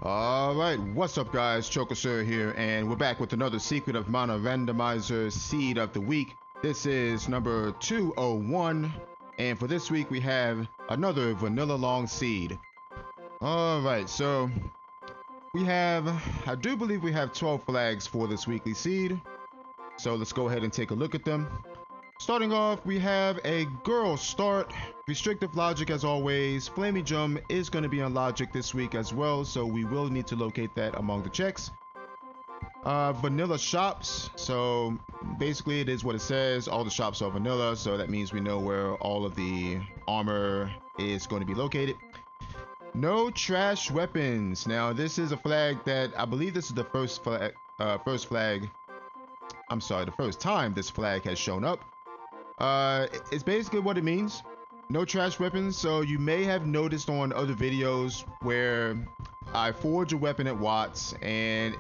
Alright, what's up guys, Chokosir here, and we're back with another Secret of Mana Randomizer Seed of the Week. This is number 201, and for this week we have another Vanilla Long Seed. Alright, so I do believe we have 12 flags for this weekly seed, so let's go ahead and take a look at them. Starting off, we have a girl start. Restrictive logic as always. Flaming Jump is going to be on logic this week as well, so we will need to locate that among the checks. Vanilla shops. So basically it is what it says. All the shops are vanilla, so that means we know where all of the armor is going to be located. No trash weapons. Now this is a flag that I believe this is the first time this flag has shown up. It's basically what it means. No trash weapons. So you may have noticed on other videos where I forge a weapon at Watts and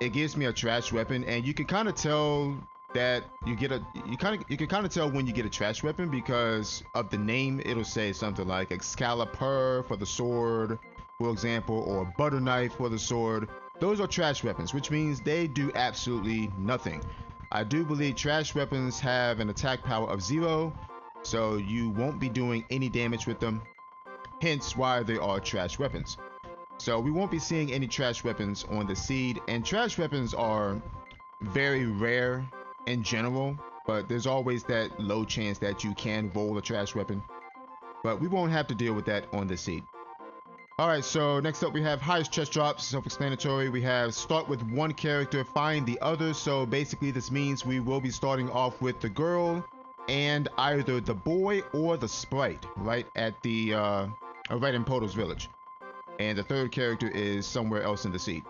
it gives me a trash weapon, and you can kind of tell that you can kind of tell when you get a trash weapon because of the name. It'll say something like Excalibur for the sword, for example, or butter knife for the sword. Those are trash weapons, which means they do absolutely nothing. I do believe trash weapons have an attack power of 0, so you won't be doing any damage with them, hence why they are trash weapons. So we won't be seeing any trash weapons on the seed, and trash weapons are very rare in general, but there's always that low chance that you can roll a trash weapon, but we won't have to deal with that on the seed. Alright, so next up we have highest chest drops, self-explanatory. We have start with one character, find the other. So basically this means we will be starting off with the girl and either the boy or the sprite right at the right in Poto's village. And the third character is somewhere else in the seed.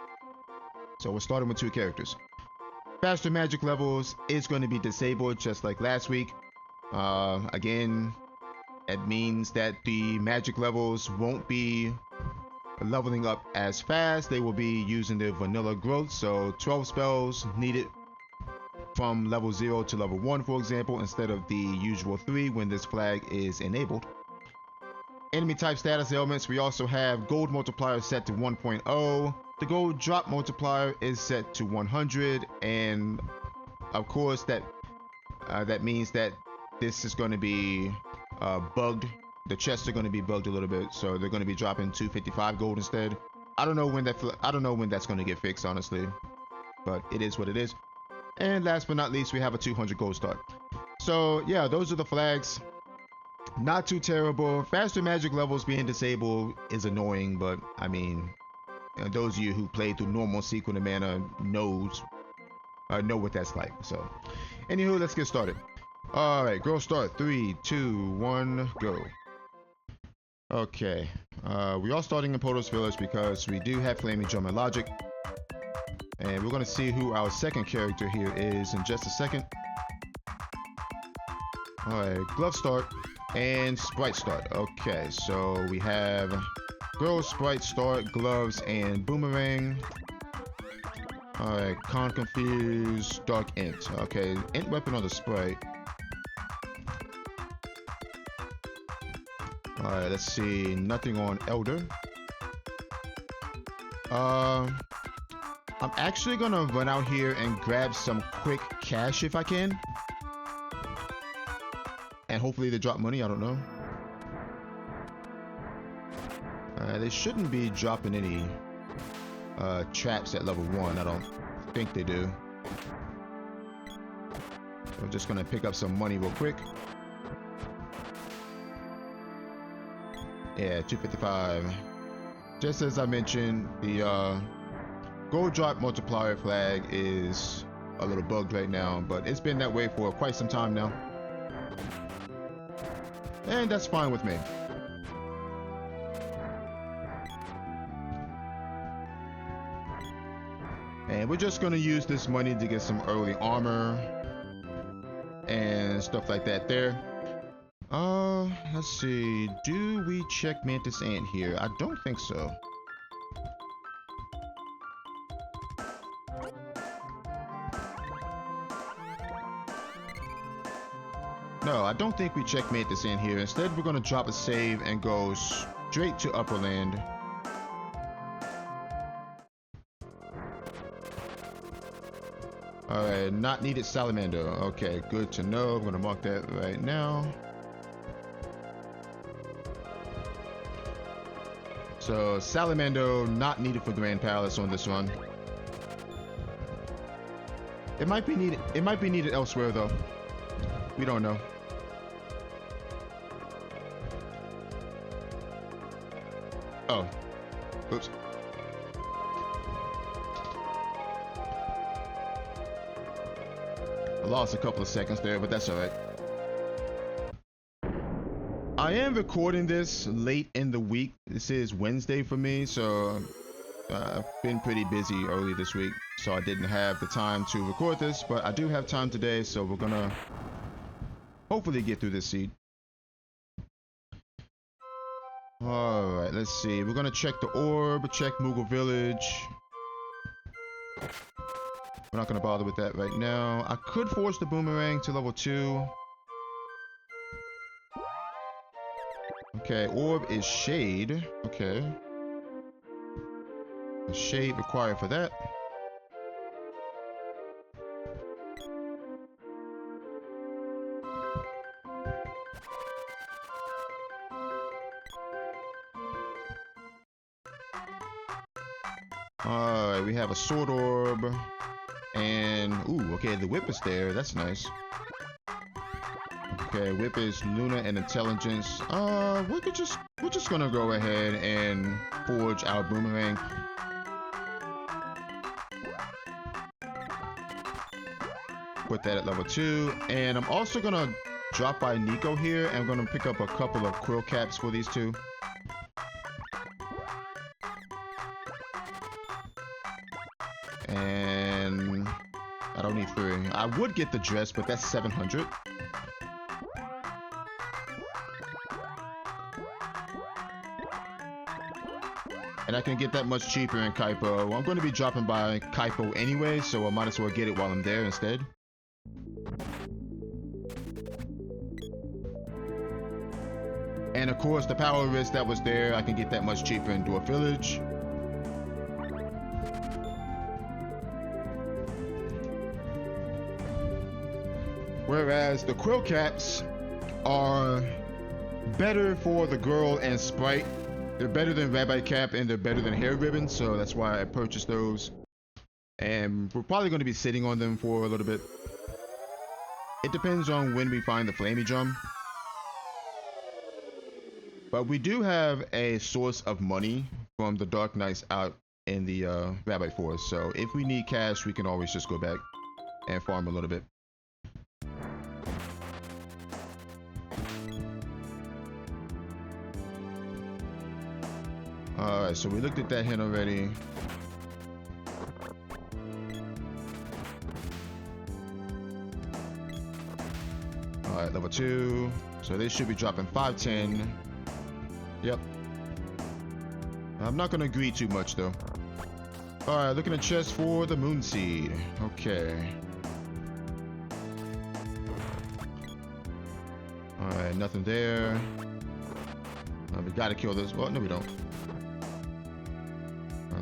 So we're starting with 2 characters. Faster magic levels is going to be disabled just like last week. Again, it means that the magic levels won't be leveling up as fast. They will be using their vanilla growth, so 12 spells needed from level 0 to level 1, for example, instead of the usual 3 when this flag is enabled. Enemy type status ailments, we also have gold multiplier set to 1.0. The gold drop multiplier is set to 100, and of course that means that this is going to be bugged. The chests are going to be bugged a little bit, so they're going to be dropping 255 gold instead. I don't know when that's going to get fixed, honestly, but it is what it is. And last but not least, we have a 200 gold start. So yeah, those are the flags. Not too terrible. Faster magic levels being disabled is annoying, but I mean, those of you who played through normal Secret of Mana know what that's like. So anywho, let's get started. Alright, girl start. 3, 2, 1, go. Okay, we are starting in Poto's village because we do have Flaming Jump and Logic. And we're going to see who our second character here is in just a second. Alright, glove start and sprite start. Okay, so we have girl, sprite start, gloves, and boomerang. Alright, con confused, dark int. Okay, int weapon on the sprite. Alright, let's see. Nothing on Elder. I'm actually gonna run out here and grab some quick cash if I can. And hopefully they drop money, I don't know. They shouldn't be dropping any traps at level 1. I don't think they do. So I'm just gonna pick up some money real quick. Yeah, 255. Just as I mentioned, the gold drop multiplier flag is a little bugged right now, but it's been that way for quite some time now. And that's fine with me. And we're just going to use this money to get some early armor and stuff like that there. Let's see. Do we check Mantis Ant here? I don't think so. No, I don't think we check Mantis Ant here. Instead, we're going to drop a save and go straight to Upperland. Alright, not needed salamander. Okay, good to know. I'm gonna mark that right now. So, salamander not needed for Grand Palace on this run. It might be needed elsewhere though. We don't know. Oh. Oops. I lost a couple of seconds there, but that's alright. I am recording this late in the week. This is Wednesday for me, so I've been pretty busy early this week, so I didn't have the time to record this, but I do have time today, so we're gonna hopefully get through this seed. Alright, let's see. We're gonna check the orb, check Moogle Village. We're not gonna bother with that right now. I could force the boomerang to level 2. Okay, orb is shade. Okay. The shade required for that. Alright, we have a sword orb. And, ooh, okay, the whip is there. That's nice. Okay, whip is Luna and intelligence. We're just gonna go ahead and forge our boomerang. Put that at level 2. And I'm also gonna drop by Nico here, and I'm gonna pick up a couple of quill caps for these two. And I don't need 3. I would get the dress, but that's 700. And I can get that much cheaper in Kaipo. I'm going to be dropping by Kaipo anyway, so I might as well get it while I'm there instead. And of course, the power wrist that was there, I can get that much cheaper in Dwarf Village. Whereas the quill caps are better for the girl and Sprite. They're better than Rabbi Cap and they're better than Hair Ribbon, so that's why I purchased those. And we're probably going to be sitting on them for a little bit. It depends on when we find the Flamey Drum. But we do have a source of money from the Dark Knights out in the Rabbi Forest, so if we need cash, we can always just go back and farm a little bit. Alright, so we looked at that hint already. Alright, level 2. So they should be dropping 510. Yep. I'm not gonna agree too much though. Alright, looking at chest for the Moon Seed. Okay. Alright, nothing there. We gotta kill this. Well, no we don't.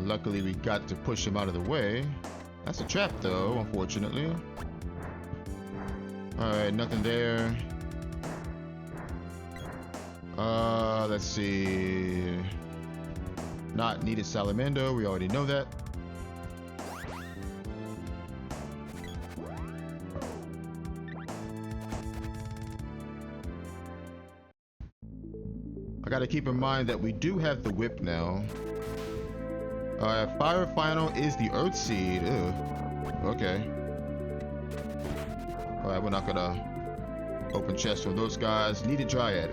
Luckily, we got to push him out of the way. That's a trap, though, unfortunately. Alright, nothing there. Let's see. Not needed salamander. We already know that. I gotta keep in mind that we do have the whip now. Fire Final is the Earth Seed. Ugh. Okay. Alright, we're not gonna open chests for those guys. Needed Dryad.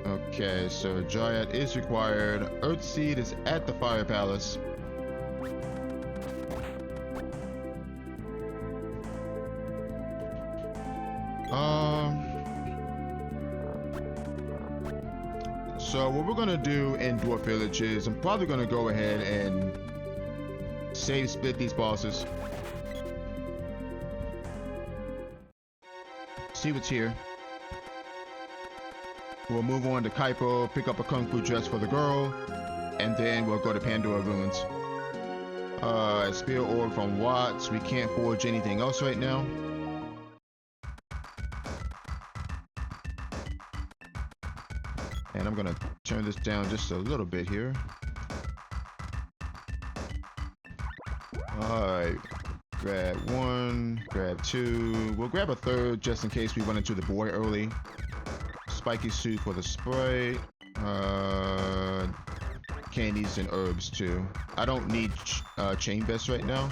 Okay, so Dryad is required. Earth Seed is at the Fire Palace. So what we're gonna do in Dwarf Village is I'm probably gonna go ahead and save split these bosses. See what's here. We'll move on to Kaipo, pick up a Kung Fu dress for the girl, and then we'll go to Pandora Ruins. Spear orb from Watts. We can't forge anything else right now. And I'm gonna turn this down just a little bit here. Alright. Grab one, grab two. We'll grab a third just in case we run into the boy early. Spiky suit for the sprite. Candies and herbs too. I don't need chain vest right now.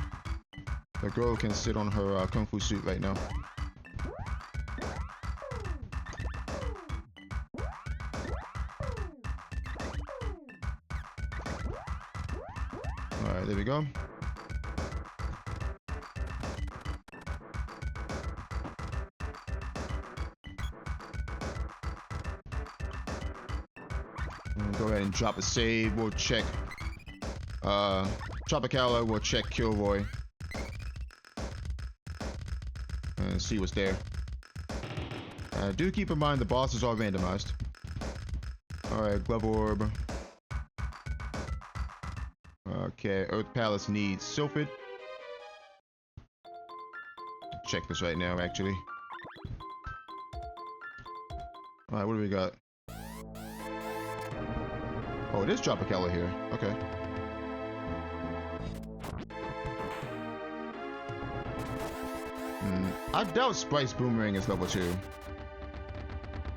The girl can sit on her kung fu suit right now. Alright, there we go. Go ahead and drop a save. We'll check Tropicala. We'll check Kilroy and see what's there. Do keep in mind the bosses are randomized. Alright, Glove Orb. Okay, Earth Palace needs Sylphid. Check this right now, actually. Alright, what do we got? Oh, it is Tropicala here. Okay. I doubt Sprite's Boomerang is level 2.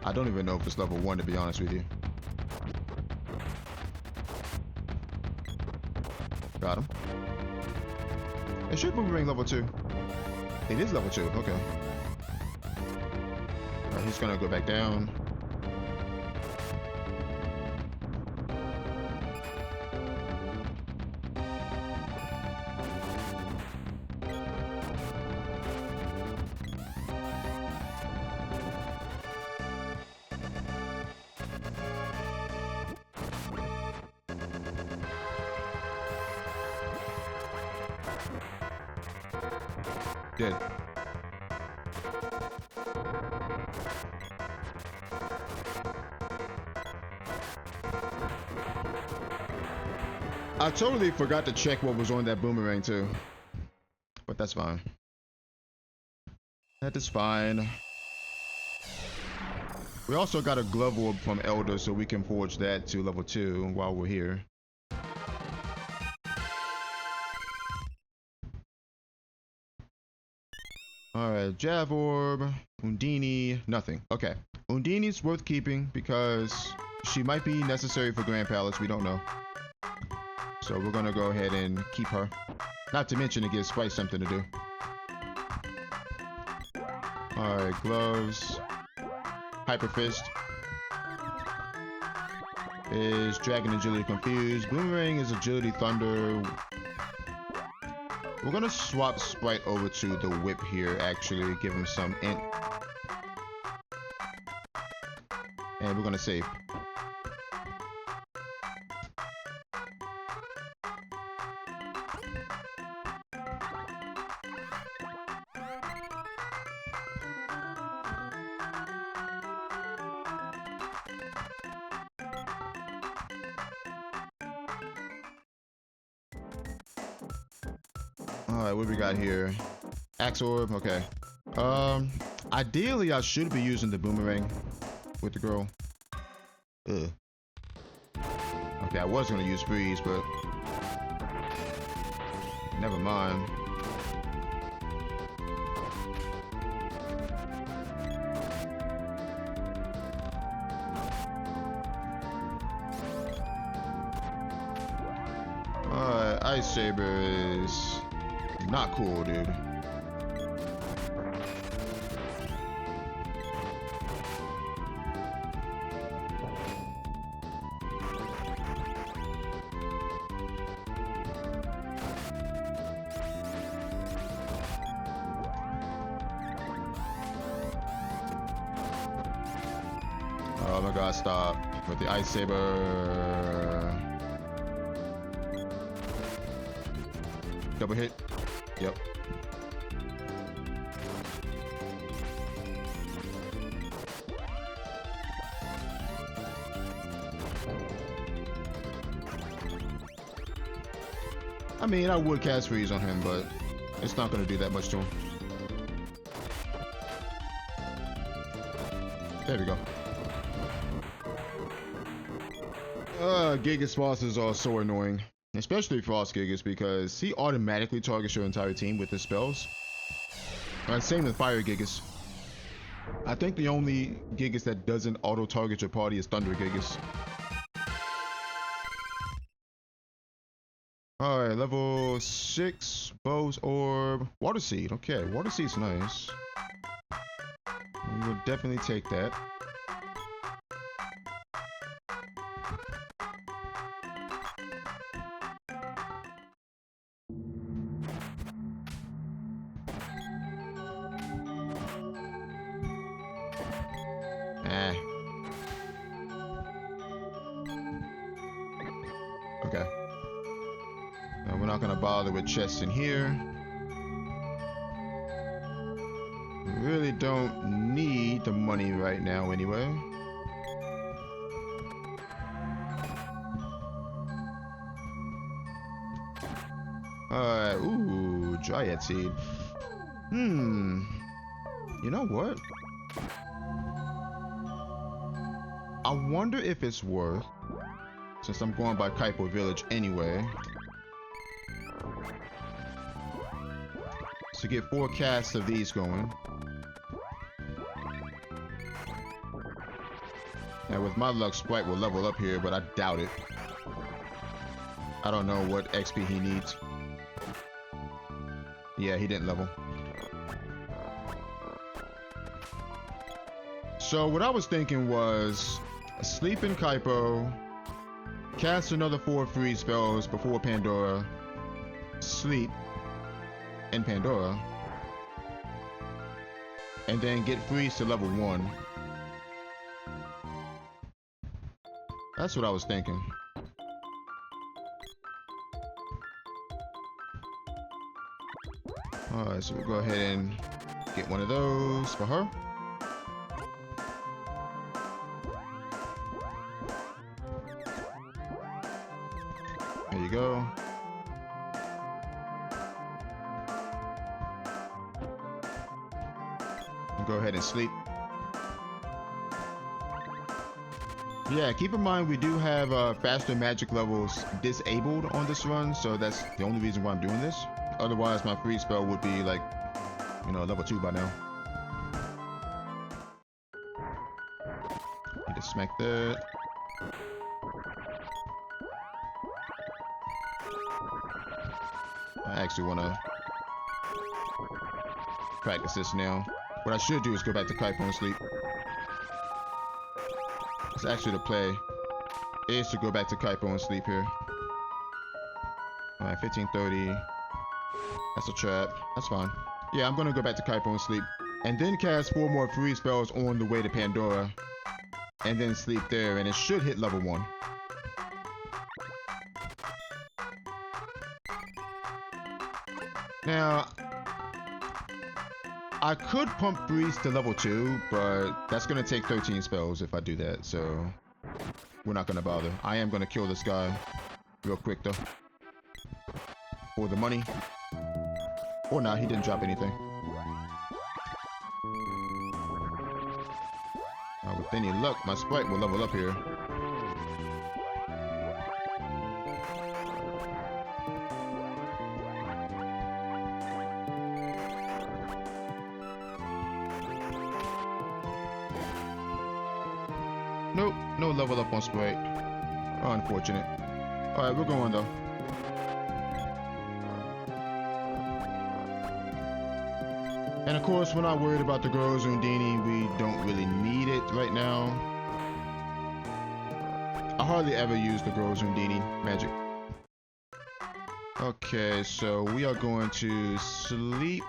I don't even know if it's level 1, to be honest with you. Got him. It should Boomerang level 2. It is level 2. Okay. Alright, he's gonna go back down. Dead. I totally forgot to check what was on that boomerang too. But that's fine. That is fine. We also got a glove orb from Elder, so we can forge that to level 2 while we're here. Alright, Jav Orb, Undini, nothing. Okay. Undini's worth keeping because she might be necessary for Grand Palace, we don't know. So we're gonna go ahead and keep her. Not to mention it gives Sprite something to do. Alright, gloves. Hyper Fist. Is Dragon Agility Confused. Boomerang is Agility Thunder. We're gonna swap Sprite over to the whip here, actually. Give him some int. And we're gonna save. Alright, what we got here? Axe Orb, okay. Ideally I should be using the boomerang with the girl. Ugh. Okay, I was gonna use freeze, but never mind. Alright, Ice Saber is not cool, dude. Oh my god, stop. With the Ice Saber. Double hit. Yep. I mean, I would cast freeze on him, but it's not going to do that much to him. There we go. Gigas bosses are so annoying. Especially Frost Gigas, because he automatically targets your entire team with his spells. Same with Fire Gigas. I think the only Gigas that doesn't auto-target your party is Thunder Gigas. Alright, level 6, Bow's Orb, Water Seed. Okay, Water Seed's nice. We will definitely take that. Okay. Now we're not gonna bother with chests in here. We really don't need the money right now anyway. Alright, ooh, Dryad Seed. You know what? I wonder if it's worth, since I'm going by Kaipo Village anyway, to get 4 casts of these going. Now with my luck, Sprite will level up here, but I doubt it. I don't know what XP he needs. Yeah, he didn't level. So what I was thinking was sleep in Kaipo, cast another 4 freeze spells before Pandora, sleep in Pandora, and then get freeze to level 1. That's what I was thinking. Alright, so we'll go ahead and get one of those for her. There you go. And go ahead and sleep. Yeah, keep in mind we do have faster magic levels disabled on this run, so that's the only reason why I'm doing this. Otherwise, my free spell would be like, you know, level 2 by now. Need to smack that. I actually want to practice this now. What I should do is go back to Kaipo and sleep. It's actually the play is to go back to Kaipo and sleep here. Alright, 1530. That's a trap. That's fine. Yeah, I'm gonna go back to Kaipo and sleep. And then cast 4 more free spells on the way to Pandora. And then sleep there, and it should hit level 1. Now, I could pump freeze to level 2, but that's gonna take 13 spells if I do that, so we're not gonna bother. I am gonna kill this guy real quick though. For the money. Or not, he didn't drop anything. With any luck, my Sprite will level up here. Nope, no level up on Sprite. Unfortunate. Alright, we're going though. And of course, we're not worried about the girls Undini. We don't really need it right now. I hardly ever use the girls Undini magic. Okay, so we are going to sleep.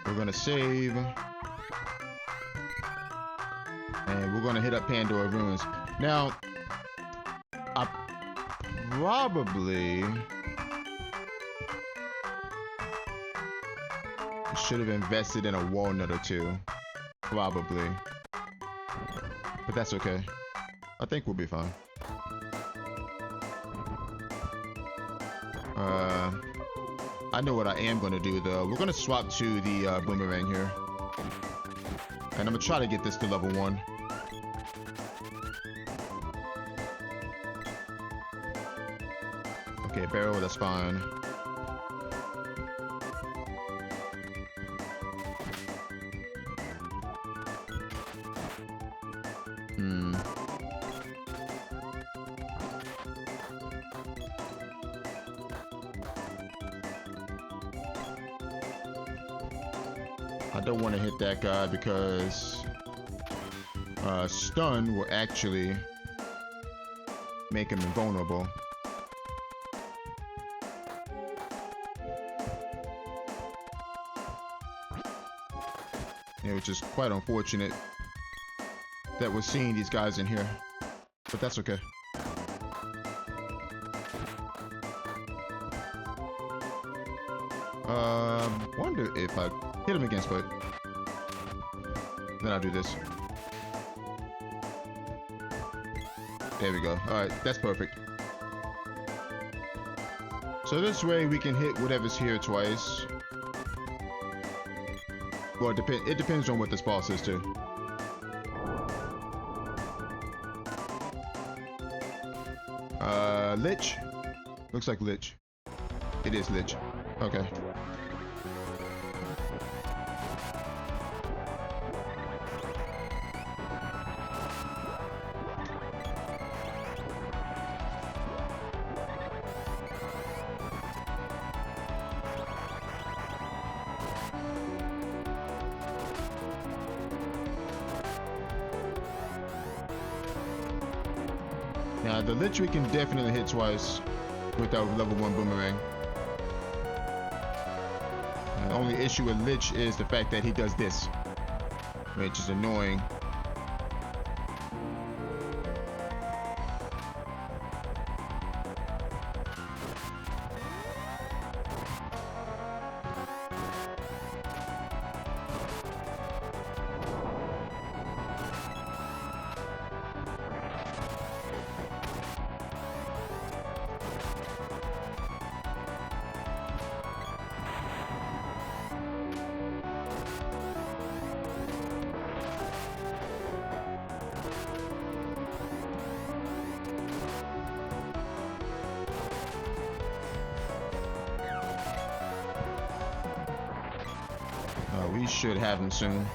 We're going to save. And we're going to hit up Pandora Ruins. Now, I probably should have invested in a walnut or two. Probably. but that's okay. I think we'll be fine. I know what I am going to do though. We're going to swap to the boomerang here. And I'm going to try to get this to level 1. Okay, barrel, that's fine. I don't want to hit that guy because stun will actually make him invulnerable. Which is quite unfortunate that we're seeing these guys in here, but that's okay. Wonder if I hit him again, but then I'll do this. There we go. Alright, that's perfect. So this way we can hit whatever's here twice. Well, it depends on what this boss is too. Lich? Looks like Lich. It is Lich. Okay. Now, the Lich we can definitely hit twice with our level 1 boomerang. And the only issue with Lich is the fact that he does this, which is annoying. We should have him soon.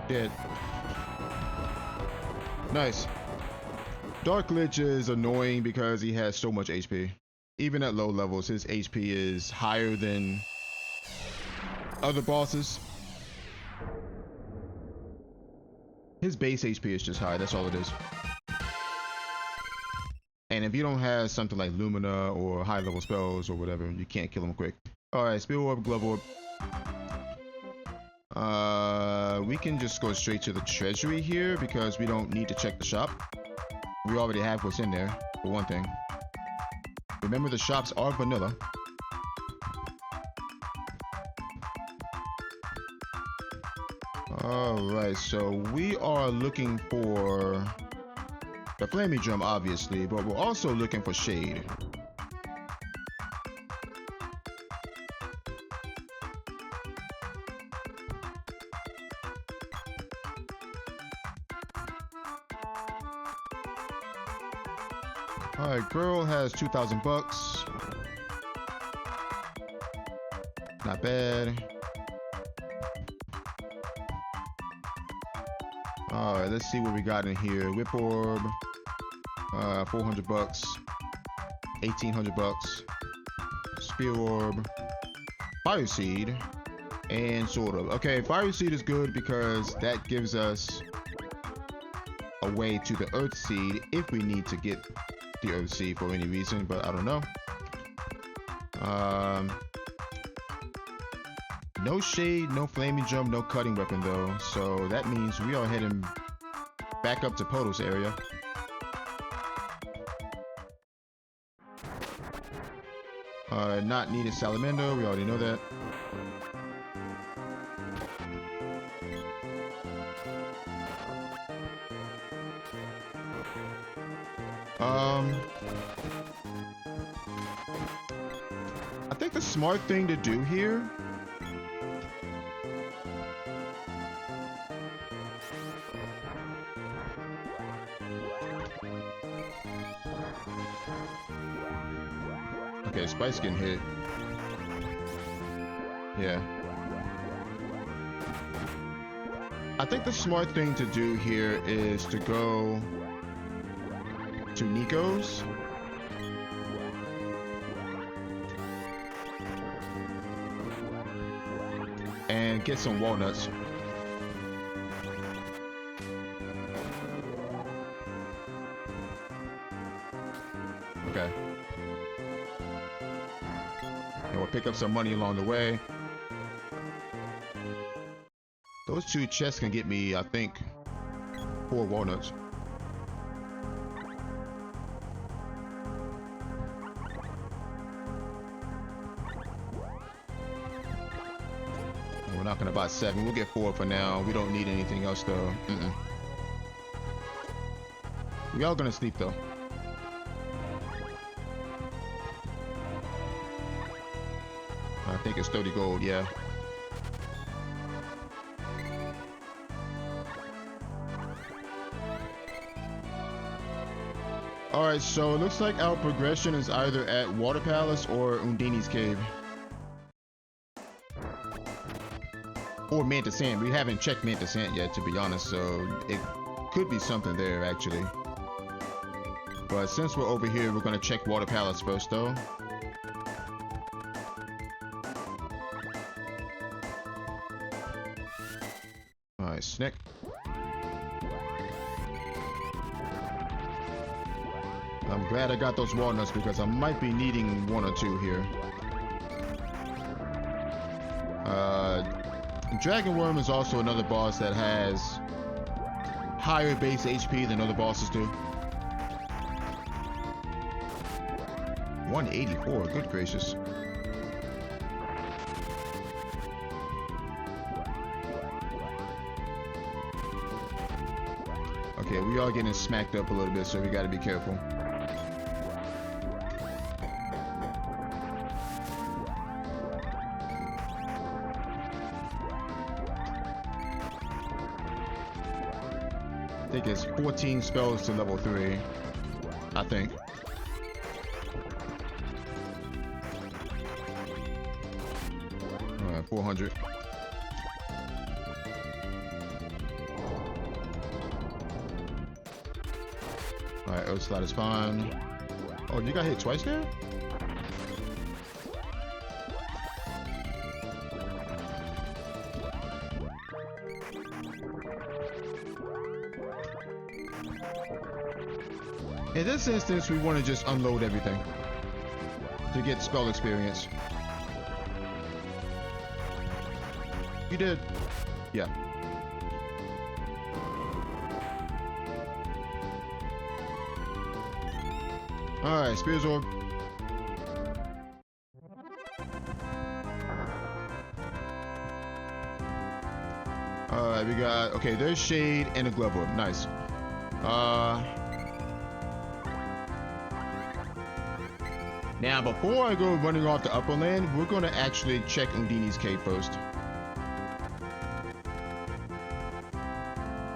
Dead. Nice. Dark Lich is annoying because he has so much HP. Even at low levels, his HP is higher than other bosses. His base HP is just high, that's all it is. And if you don't have something like Lumina or high level spells or whatever, you can't kill him quick. Alright, Spear Orb, Glove Orb. We can just go straight to the treasury here because we don't need to check the shop. We already have what's in there, for one thing. Remember, the shops are vanilla. Alright, so we are looking for the flaming drum, obviously, but we're also looking for shade. Alright, girl has 2,000 bucks. Not bad. Alright, let's see what we got in here. Whip Orb, 400 bucks, 1,800 bucks, Spear Orb, Fire Seed, and Sword Orb. Okay, Fire Seed is good because that gives us a way to the Earth Seed if we need to get the Earth Seed for any reason, but I don't know. No shade, no flaming drum, no cutting weapon though, so that means we are heading back up to Poto's area. Not needed salamander. We already know that. I think the smart thing to do here okay, Spike's getting hit. Yeah. I think the smart thing to do here is to go to Nico's. And get some walnuts. Okay. And we'll pick up some money along the way. Those 2 chests can get me, I think, 4 walnuts. We're not gonna buy 7. We'll get 4 for now. We don't need anything else though. We are gonna sleep though. I think it's 30 gold, yeah. Alright, so it looks like our progression is either at Water Palace or Undini's Cave. Or Mantisant. We haven't checked Mantisant yet, to be honest, so it could be something there, actually. But since we're over here, we're going to check Water Palace first, though. Alright, Snick. I'm glad I got those walnuts because I might be needing 1 or 2 here. Dragon Worm is also another boss that has higher base HP than other bosses do. 184, good gracious. Okay, we are getting smacked up a little bit, so we gotta be careful. I think it's 14 spells to level 3. I think. Alright, 400. Alright, Earth Slide is fine. Oh, you got hit twice there? In this instance, we want to just unload everything to get spell experience. You did. Yeah. Alright, Spear's Orb. Alright, we got... Okay, there's Shade and a Glove Orb. Nice. Now, before I go running off the upper land, we're going to actually check Undini's Cave first.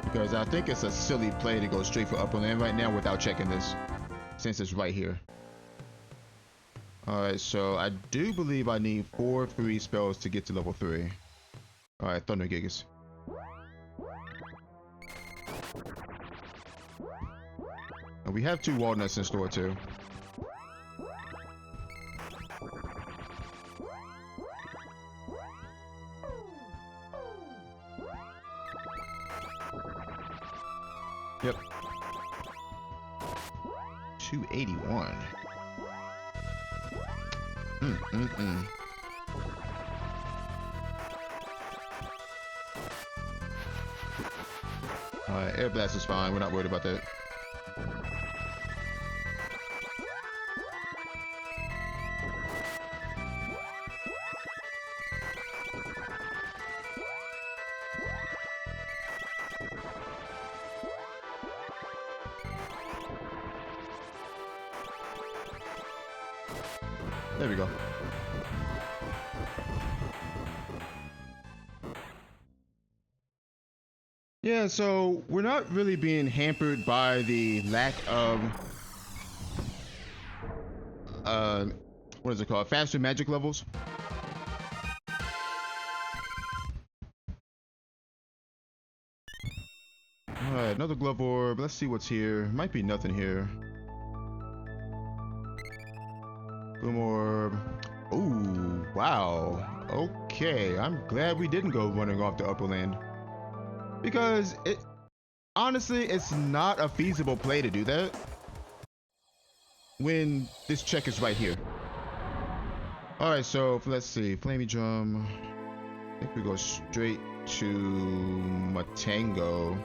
Because I think it's a silly play to go straight for upper land right now without checking this, since it's right here. Alright, so I do believe I need 4 free spells to get to level 3. Alright, Thunder Gigas. And we have 2 walnuts in store too. Yep. 281. Alright, air blast is fine. We're not worried about that. There we go. Yeah, so we're not really being hampered by the lack of what is it called? Faster magic levels. Alright, another glove orb. Let's see what's here. Might be nothing here. Gloom orb. Ooh, wow. Okay, I'm glad we didn't go running off the upper land. Because it honestly, it's not a feasible play to do that when this check is right here. Alright, so let's see. Flamey Drum. I think we go straight to Matango.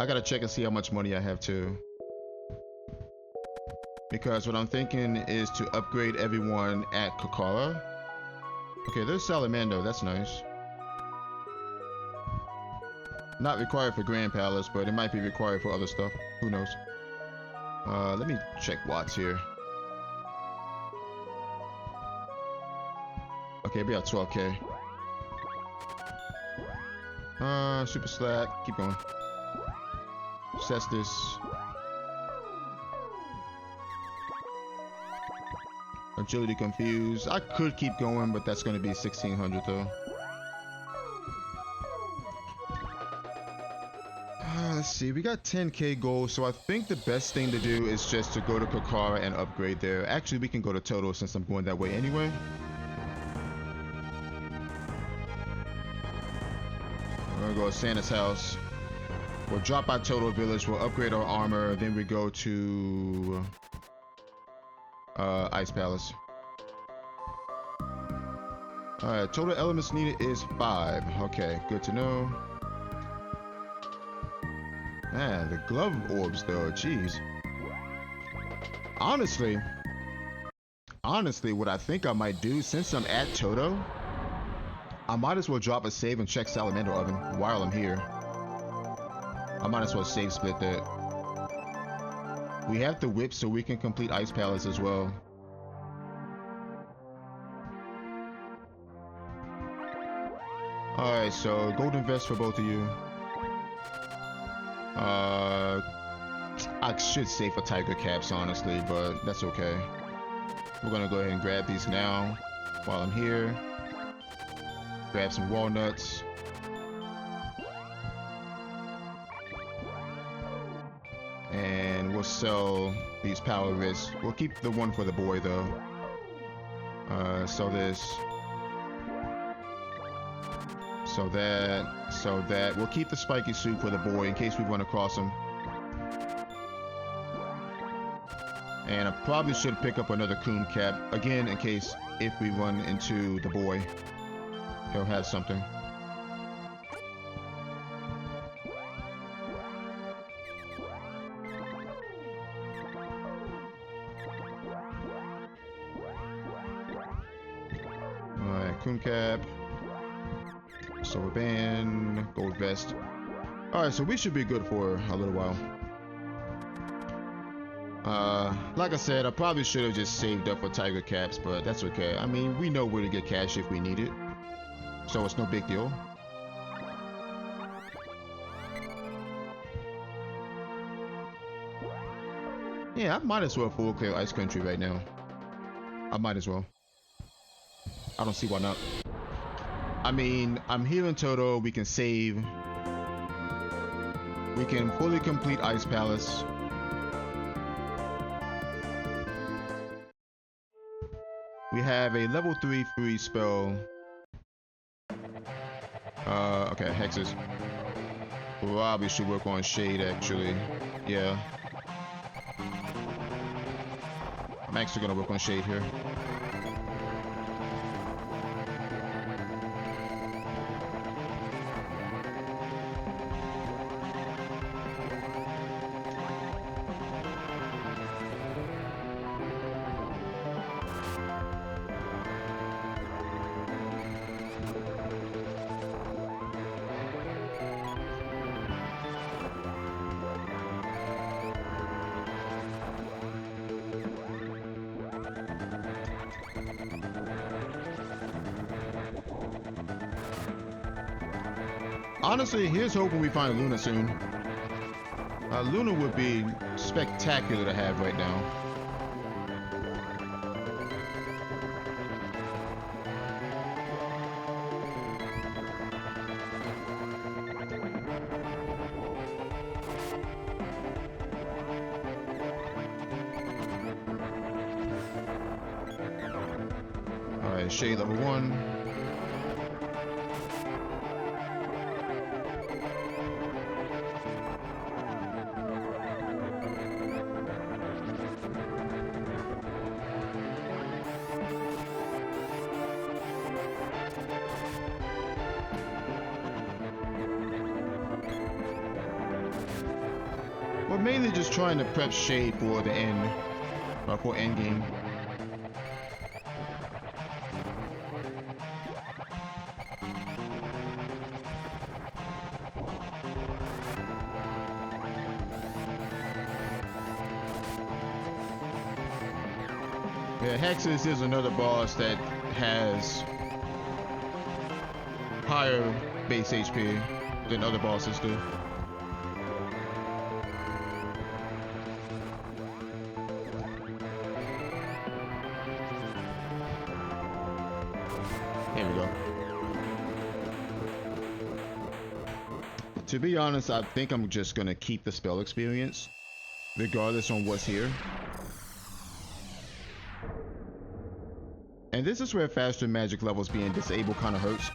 I gotta check and see how much money I have too. Because what I'm thinking is to upgrade everyone at Kokara. Okay, there's Salamando, that's nice. Not required for Grand Palace, but it might be required for other stuff. Who knows? Let me check watts here. Okay, we have 12k. Super Slack, keep going. Cestus. Agility Confused. I could keep going, but that's going to be 1600 though. Let's see, we got 10k gold, so I think the best thing to do is just to go to Kokara and upgrade there. Actually, we can go to Toto since I'm going that way anyway. We're gonna go to Santa's house. We'll drop by Toto Village, we'll upgrade our armor, then we go to Ice Palace. Alright, total elements needed is 5. Okay, good to know. Man, the glove orbs though, jeez. Honestly, what I think I might do, since I'm at Toto, I might as well drop a save and check Salamander Oven while I'm here. I might as well save split that. We have the whip so we can complete Ice Palace as well. Alright, so golden vest for both of you. I should save for tiger caps honestly, but that's okay. We're gonna go ahead and grab these now while I'm here. Grab some walnuts. And we'll sell these power wrists. We'll keep the one for the boy though. Sell this. So that. We'll keep the spiky suit for the boy in case we run across him. And I probably should pick up another coon cap again in case if we run into the boy, he'll have something. Alright, coon cap. Silver band, gold vest. Alright, so we should be good for a little while. Like I said, I probably should have just saved up for tiger caps, but that's okay. I mean, we know where to get cash if we need it, so it's no big deal. Yeah, I might as well full clear Ice Country right now. I might as well. I don't see why not. I mean, I'm here in Toto, we can save. We can fully complete Ice Palace. We have a level 3 free spell. Okay, Hexes. Probably should work on Shade actually. Yeah. I'm actually gonna work on Shade here. Honestly, here's hoping we find Luna soon. Luna would be spectacular to have right now. Alright, shade level 1. We're mainly just trying to prep Shade for the end, for endgame. Yeah, Hexus is another boss that has higher base HP than other bosses do. There we go. To be honest, I think I'm just gonna keep the spell experience, regardless on what's here. And this is where faster magic levels being disabled kind of hurts.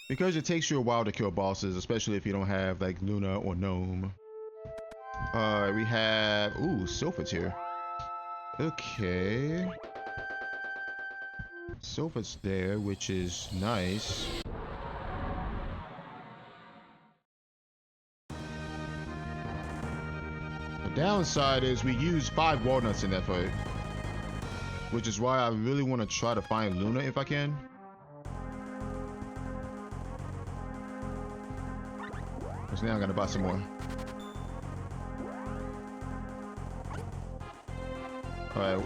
Because it takes you a while to kill bosses, especially if you don't have like Luna or Gnome. We have, ooh, Sylphid's here. Okay. Sylphid's there, which is nice. The downside is we use 5 walnuts in that fight, which is why I really want to try to find Luna if I can. Because now I'm gonna buy some more. Alright,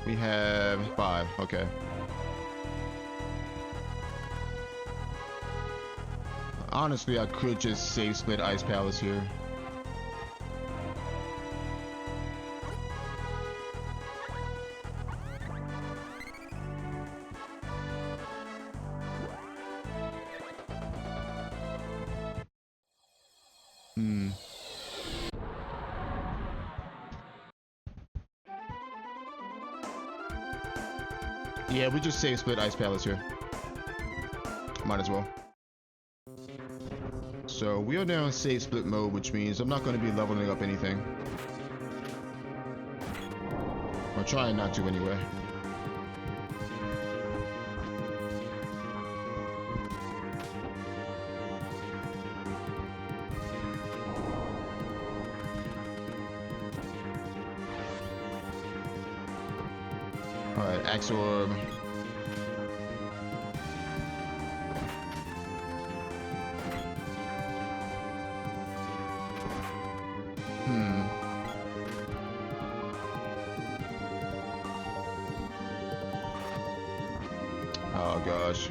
we have 5, okay. Honestly, I could just save split Ice Palace here. Yeah, we just save split Ice Palace here. Might as well. So we are now in save split mode, which means I'm not going to be leveling up anything. I'm trying not to anyway. Alright, Axe Orb. Oh gosh.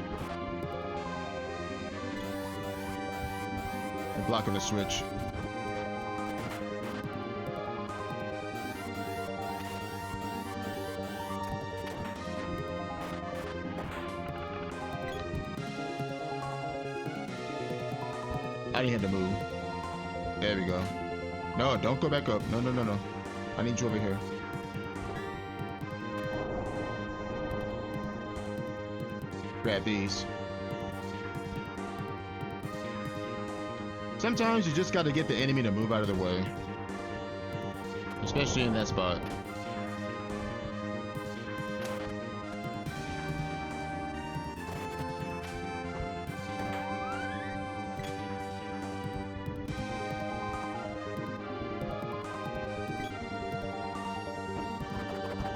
I'm blocking the switch. I didn't hit the move. There we go. No, don't go back up. No, no, no, no. I need you over here. Grab these. Sometimes you just gotta get the enemy to move out of the way. Especially in that spot.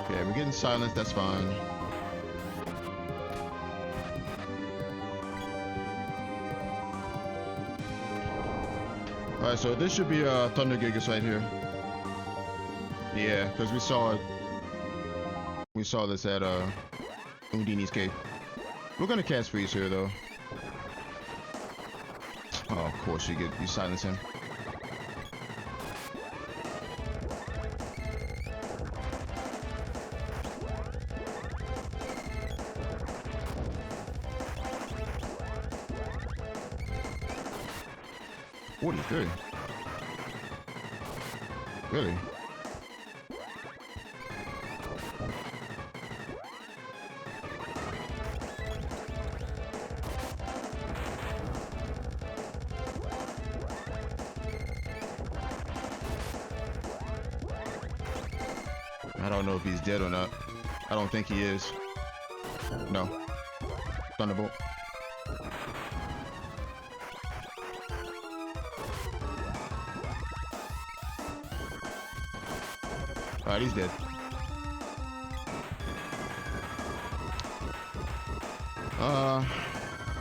Okay, we're getting silenced, that's fine. Alright, so this should be Thunder Gigas right here. Yeah, because we saw it. We saw this at Undini's cave. We're gonna cast freeze here though. Oh, of course you silence him. $43. Really? I don't know if he's dead or not. I don't think he is. No. Thunderbolt. Alright, he's dead.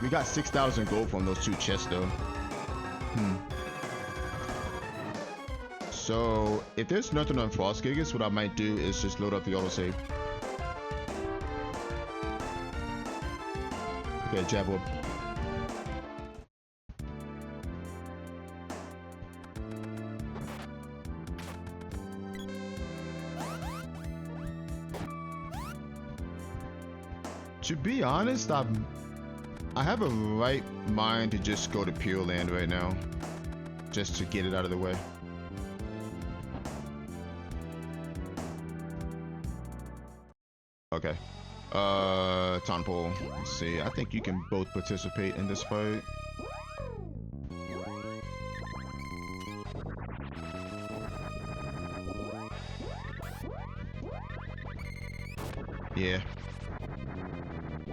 We got 6,000 gold from those 2 chests though. So, if there's nothing on Frost Gigas, what I might do is just load up the autosave. Okay, jab up. To be honest, I have a right mind to just go to Pure Land right now, just to get it out of the way. Okay. Tonpole. Let's see. I think you can both participate in this fight. Yeah.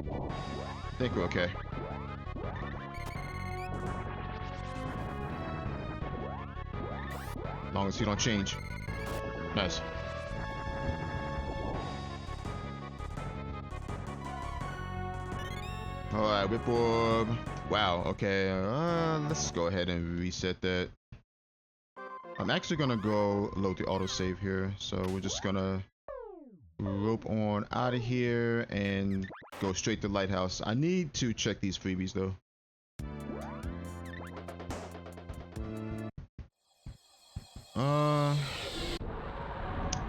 I think we're okay. As long as you don't change. Nice. Alright, Whip Orb. Wow, okay. Let's go ahead and reset that. I'm actually gonna go load the autosave here. So we're just gonna rope on out of here and go straight to Lighthouse. I need to check these freebies though.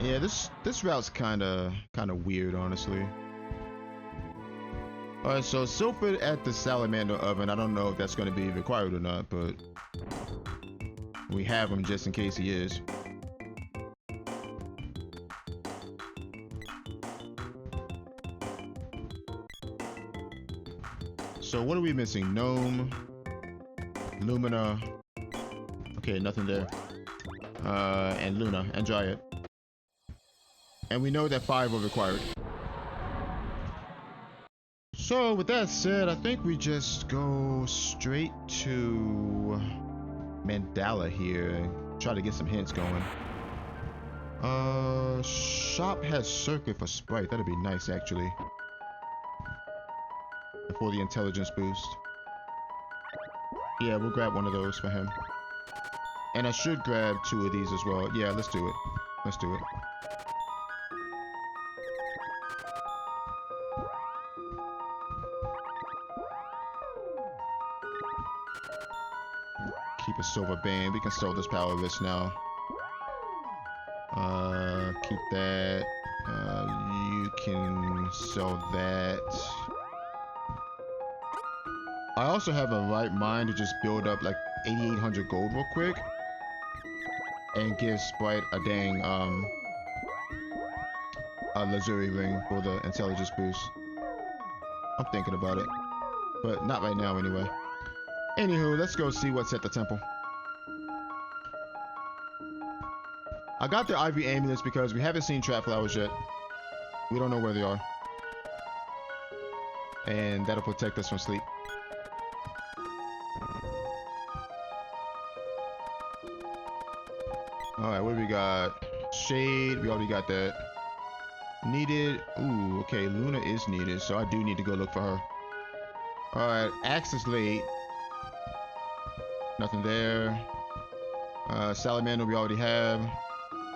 Yeah, this route's kinda weird, honestly. Alright, so Silphid at the Salamander Oven. I don't know if that's gonna be required or not, but we have him just in case he is. So what are we missing? Gnome, Lumina. Okay, nothing there. And Luna and Dryad. And we know that 5 are required. So with that said, I think we just go straight to Mandala here and try to get some hints going. Shop has circuit for Sprite. That'd be nice actually. For the intelligence boost. Yeah, we'll grab one of those for him. And I should grab 2 of these as well. Yeah, let's do it. Let's do it. Keep a silver band. We can sell this power wrist now. Keep that. You can sell that. I also have a right mind to just build up like 8,800 gold real quick and give Sprite a dang a Lazuri ring for the intelligence boost. I'm thinking about it, but not right now anyway. Anywho, let's go see what's at the temple. I got the Ivory Ambulance because we haven't seen Trap Flowers yet. We don't know where they are. And that'll protect us from sleep. Alright, what do we got? Shade, we already got that. Needed. Ooh, okay, Luna is needed, so I do need to go look for her. Alright, Axe is late. Nothing there. Salamander we already have.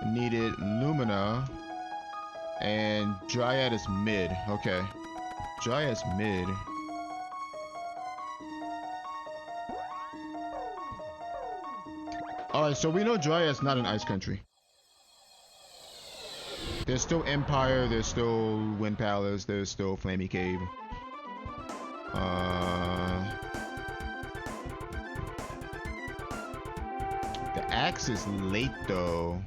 Needed Lumina. And Dryad is mid. Okay. Dryad's mid. Alright, so we know Dryad's not an ice country. There's still Empire, there's still Wind Palace, there's still Flamey Cave. The axe is late though.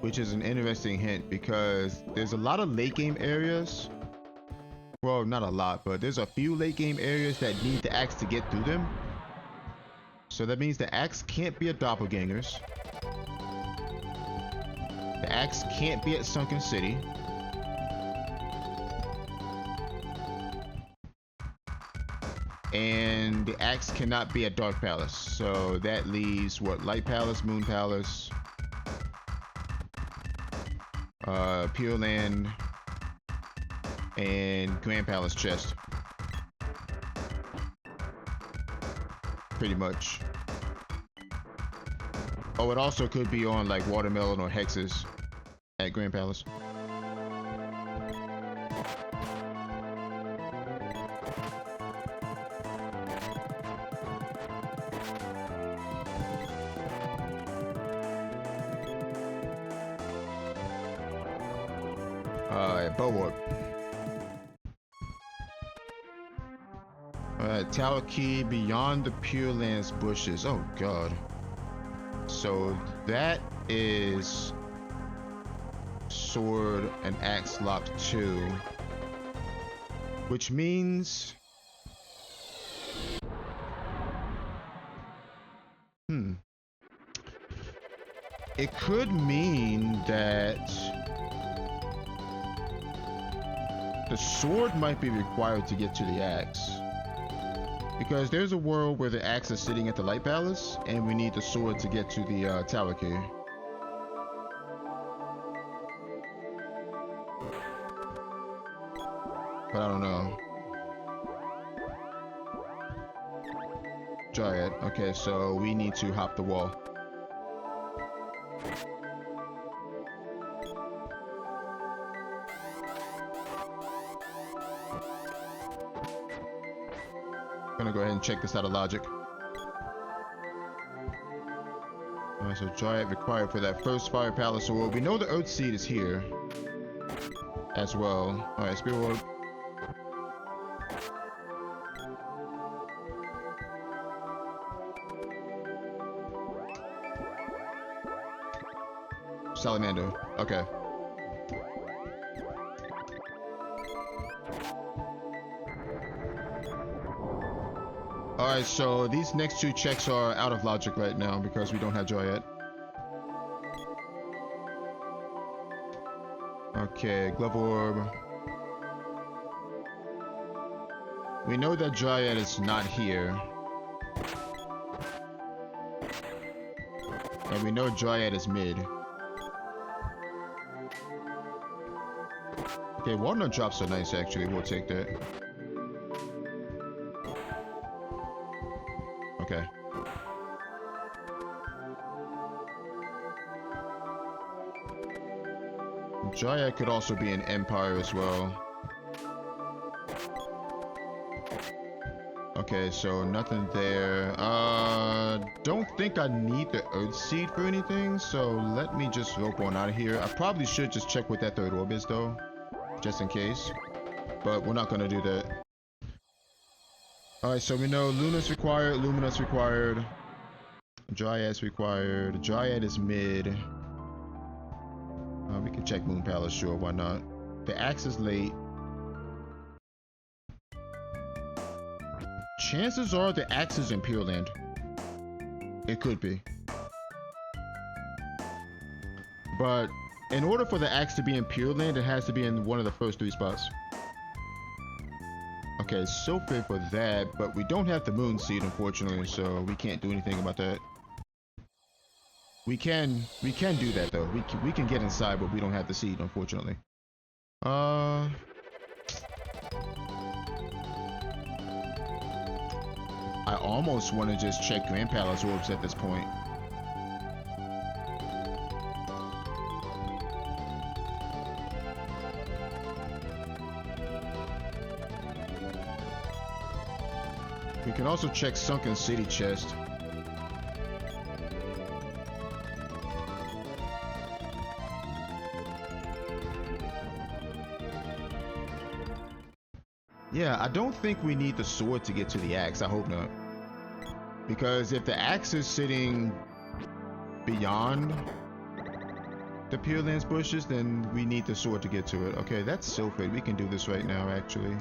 Which is an interesting hint because there's a lot of late game areas. Well, not a lot, but there's a few late game areas that need the axe to get through them. So that means the axe can't be at Doppelgangers. The axe can't be at Sunken City. And the axe cannot be at Dark Palace. So that leaves what? Light Palace, Moon Palace, Pure Land, and Grand Palace chest. Pretty much. Oh, it also could be on like Watermelon or Hexes at Grand Palace. Bulwark. Alright, Tower Key beyond the Pure Lands bushes. Oh god. So that is sword and axe locked 2. Which means it could mean that the sword might be required to get to the axe. Because there's a world where the axe is sitting at the Light Palace, and we need the sword to get to the Tower Key. But I don't know. Dryad. Okay, so we need to hop the wall. Gonna go ahead and check this out of logic. Alright, so Dryad required for that first Fire Palace Orb. We know the Earth Seed is here as well. Alright, Spirit Orb. Salamander. Okay. Alright, so these next 2 checks are out of logic right now because we don't have Dryad. Okay, Glove Orb. We know that Dryad is not here. And we know Dryad is mid. Okay, walnut drops are nice actually, we'll take that. Okay. Dryad could also be an Empire as well. Okay, so nothing there. Don't think I need the Earth Seed for anything, so let me just rope on out of here. I probably should just check what that third orb is though, just in case. But we're not gonna do that. Alright, so we know Luna's required, Luminous required, Dryad's required, Dryad is mid. We can check Moon Palace, sure, why not? The axe is late. Chances are the axe is in Pure Land. It could be. But in order for the axe to be in Pure Land, it has to be in one of the first 3 spots. Okay, so fair for that, but we don't have the Moon Seed, unfortunately, so we can't do anything about that. We can do that though. We can get inside, but we don't have the seed, unfortunately. I almost want to just check Grand Palace orbs at this point. We can also check Sunken City chest. Yeah, I don't think we need the sword to get to the axe. I hope not. Because if the axe is sitting beyond the Pure Lands bushes, then we need the sword to get to it. Okay, that's Sylphid. We can do this right now, actually.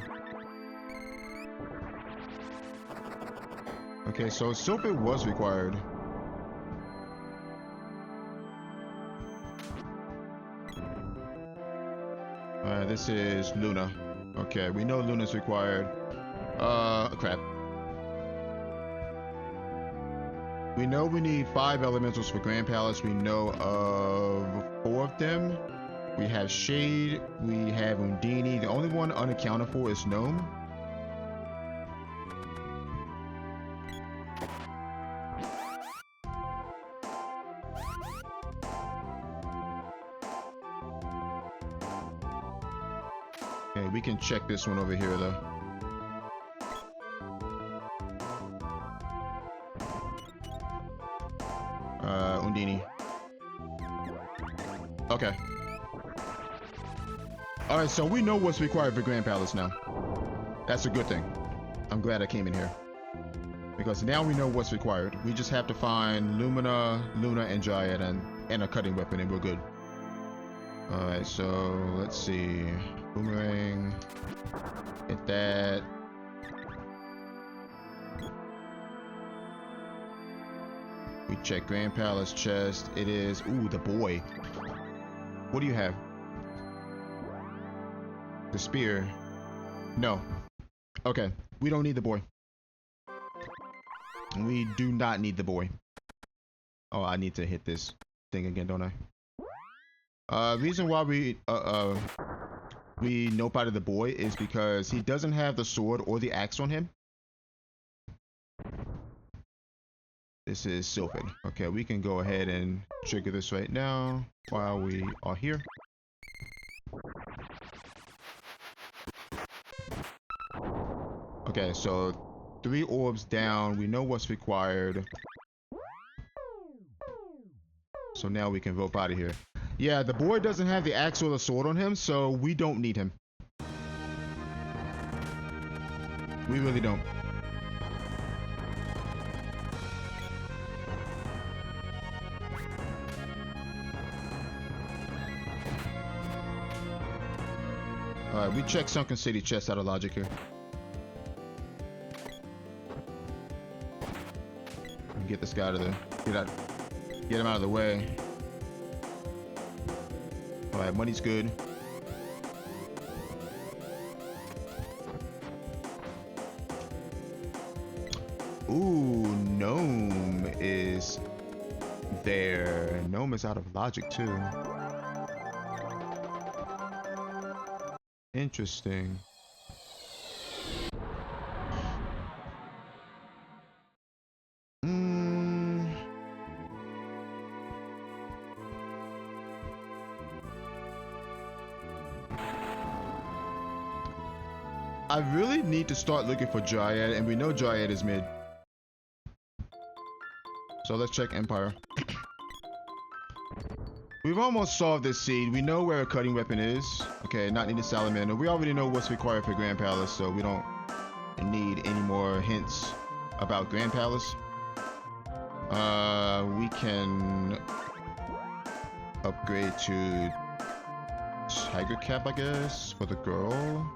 Okay, so Sylphid was required. This is Luna. Okay, we know Luna's required. Crap. We know we need 5 elementals for Grand Palace. We know of 4 of them. We have Shade, we have Undini. The only one unaccounted for is Gnome. Okay, we can check this one over here though. Undini. Okay. Alright, so we know what's required for Grand Palace now. That's a good thing. I'm glad I came in here. Because now we know what's required. We just have to find Luna, and Dryad and a cutting weapon and we're good. Alright, so let's see. Boomerang. Hit that. We check Grand Palace chest. It is, ooh, the boy. What do you have? The spear. No. Okay, we don't need the boy. We do not need the boy. Oh, I need to hit this thing again, don't I? Reason why we nope out of the boy is because he doesn't have the sword or the axe on him. This is Sylphid. Okay, we can go ahead and trigger this right now while we are here. Okay, so 3 orbs down. We know what's required. So now we can rope out of here. Yeah, the boy doesn't have the axe or the sword on him, so we don't need him. We really don't. Alright, we check Sunken City chest out of logic here. Get this guy out of there. Get him out of the way. Alright, money's good. Ooh, Gnome is there. Gnome is out of logic too. Interesting. I really need to start looking for Dryad, and we know Dryad is mid. So let's check Empire. We've almost solved this seed. We know where a cutting weapon is. Okay, not needed Salamander. We already know what's required for Grand Palace, so we don't need any more hints about Grand Palace. We can upgrade to Tiger Cap, I guess, for the girl.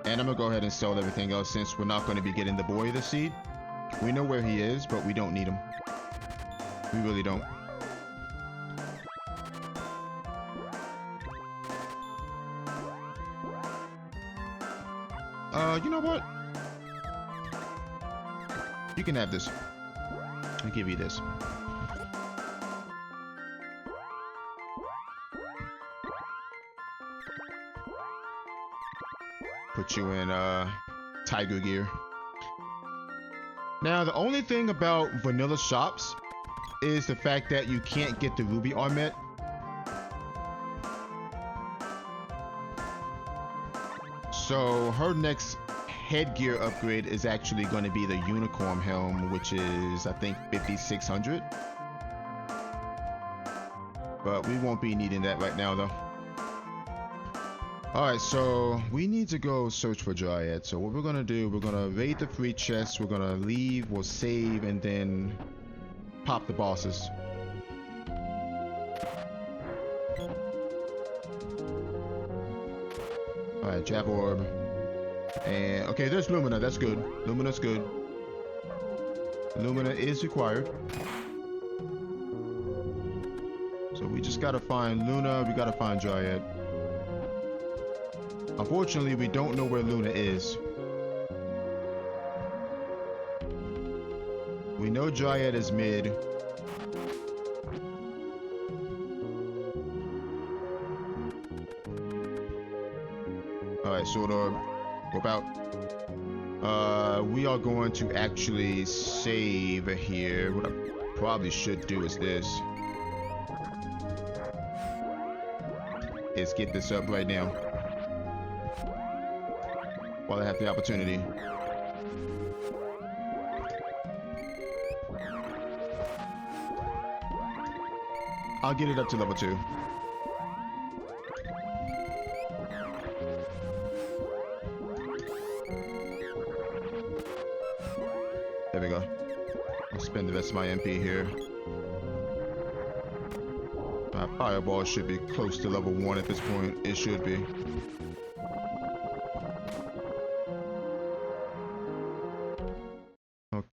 And I'm gonna go ahead and sell everything else since we're not going to be getting the boy this seed. We know where he is, but we don't need him. We really don't. You know what? You can have this. I'll give you this. Put you in tiger gear. Now the only thing about vanilla shops is the fact that you can't get the ruby armet. So her next headgear upgrade is actually going to be the unicorn helm, which is I think 5600. But we won't be needing that right now though. Alright, so we need to go search for Dryad. So what we're gonna do, we're gonna raid the free chests, we're gonna leave, we'll save, and then pop the bosses. Alright, Jab Orb. And okay, there's Lumina, that's good. Lumina's good. Lumina is required. So we just gotta find Luna, we gotta find Dryad. Unfortunately, we don't know where Luna is. We know Dryad is mid. Alright, Sword Orb. Whip out. We are going to actually save here. What I probably should do is this. Is get this up right now. While I have the opportunity. I'll get it up to level 2. There we go. I'll spend the rest of my MP here. My fireball should be close to level 1 at this point. It should be.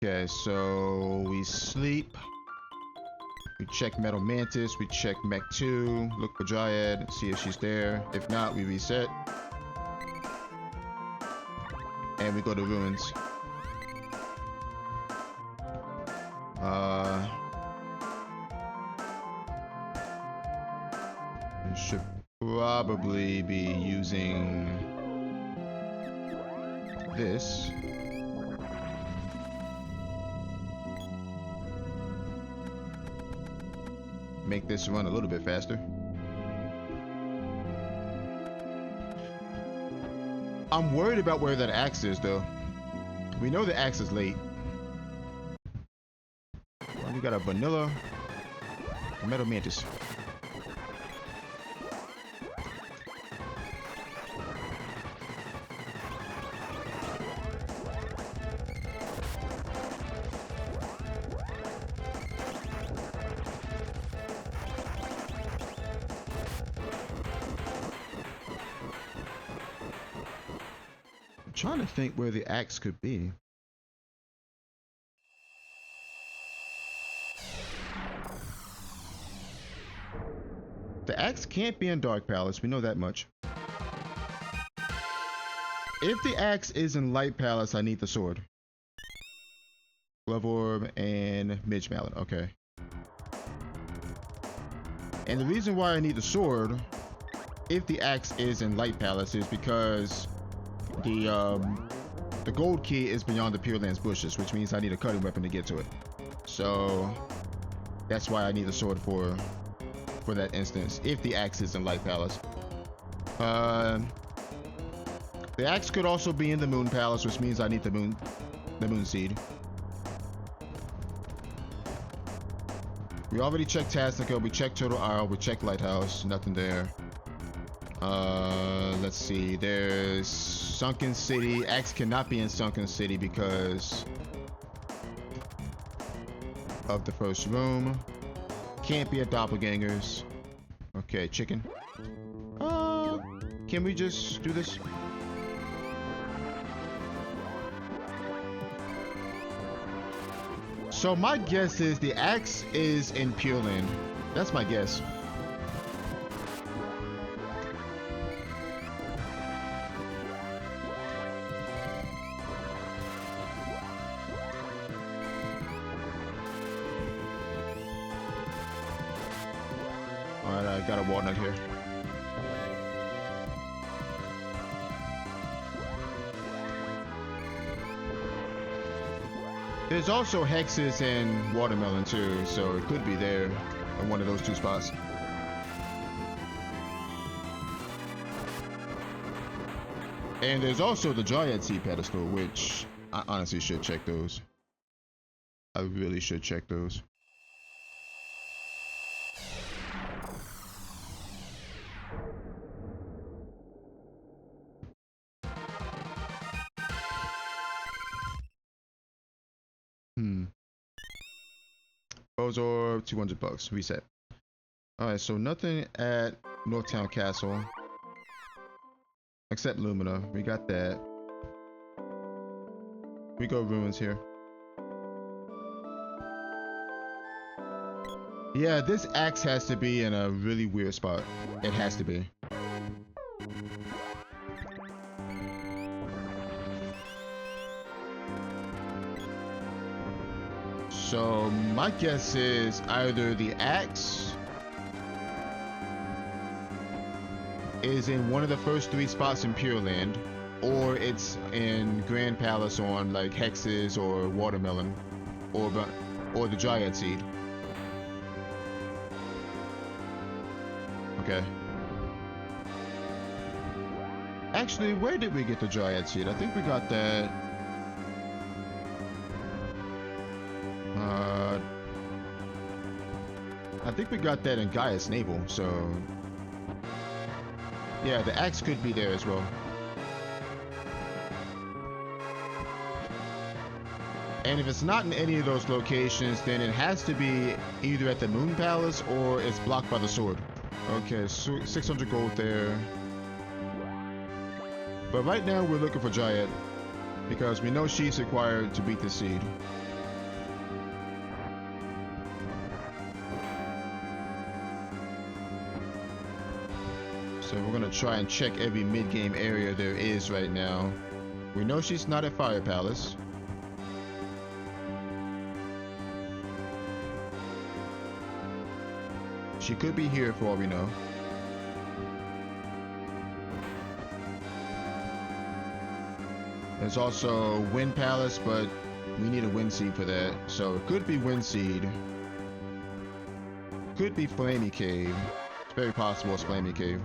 Okay, so we sleep. We check Metal Mantis, we check Mech 2, look for Dryad, see if she's there. If not, we reset. And we go to Ruins. We should probably be using this. Make this run a little bit faster. I'm worried about where that axe is though. We know the axe is late. We got a vanilla Metal Mantis. Trying to think where the axe could be. The axe can't be in Dark Palace, we know that much. If the axe is in Light Palace, I need the sword. Glove Orb and Midge Mallet, okay. And the reason why I need the sword, if the axe is in Light Palace, is because the gold key is beyond the Pure Lands bushes, which means I need a cutting weapon to get to it. So that's why I need the sword for that instance, if the axe is in Light Palace. The axe could also be in the Moon Palace, which means I need the moon seed. We already checked Tasnica, we checked Turtle Isle, we checked Lighthouse, nothing there. Let's see, there's Sunken City. Axe cannot be in Sunken City because of the first room. Can't be at Doppelgangers. Okay, chicken. Can we just do this? So my guess is the axe is in Pure Land. That's my guess. Alright, I got a walnut here. There's also hexes in Watermelon too, so it could be there in one of those two spots. And there's also the Dryad Seed pedestal, which I honestly should check those. I really should check those. Bozor, $200. Reset. Alright, so nothing at Northtown Castle. Except Lumina. We got that. We go ruins here. Yeah, this axe has to be in a really weird spot. It has to be. So my guess is either the axe is in one of the first 3 spots in Pure Land, or it's in Grand Palace on like Hexes or Watermelon, or the Dryad Seed. Okay. Actually, where did we get the Dryad Seed? I think we got that. I think we got that in Gaia's Navel, so yeah, the axe could be there as well. And if it's not in any of those locations, then it has to be either at the Moon Palace or it's blocked by the sword. Okay, so 600 gold there. But right now we're looking for Dryad, because we know she's required to beat the seed. So we're gonna try and check every mid-game area there is right now. We know she's not at Fire Palace. She could be here for all we know. There's also Wind Palace, but we need a Wind Seed for that. So it could be Wind Seed. Could be Flamey Cave. It's very possible it's Flamey Cave.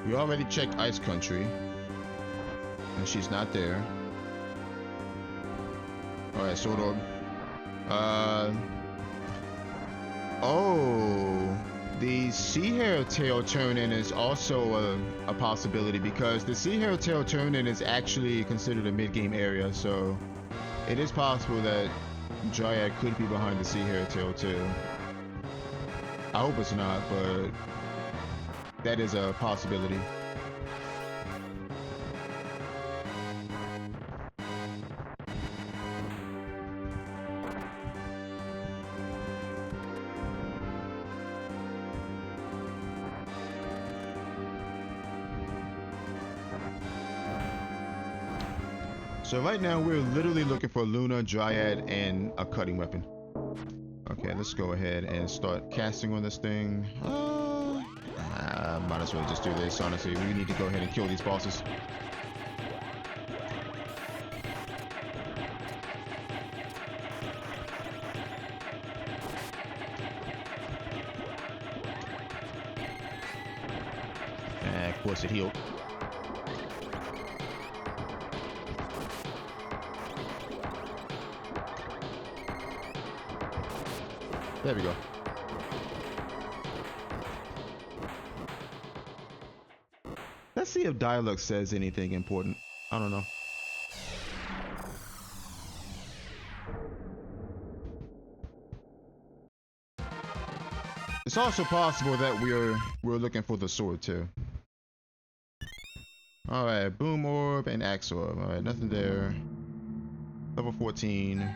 We already checked Ice Country, and she's not there. Alright, Sword Orb. Oh, the Sea Hare Tail turn-in is also a possibility, because the Sea Hare Tail turn-in is actually considered a mid-game area, so it is possible that Dryad could be behind the Sea Hare Tail too. I hope it's not, but that is a possibility. So right now we're literally looking for Luna, Dryad, and a cutting weapon. Okay, let's go ahead and start casting on this thing. Might as well just do this, honestly. We need to go ahead and kill these bosses. And of course it healed. There we go. Let's see if dialogue says anything important. I don't know. It's also possible that we're looking for the sword too. Alright, Boom Orb and Axe Orb. Alright, nothing there. Level 14.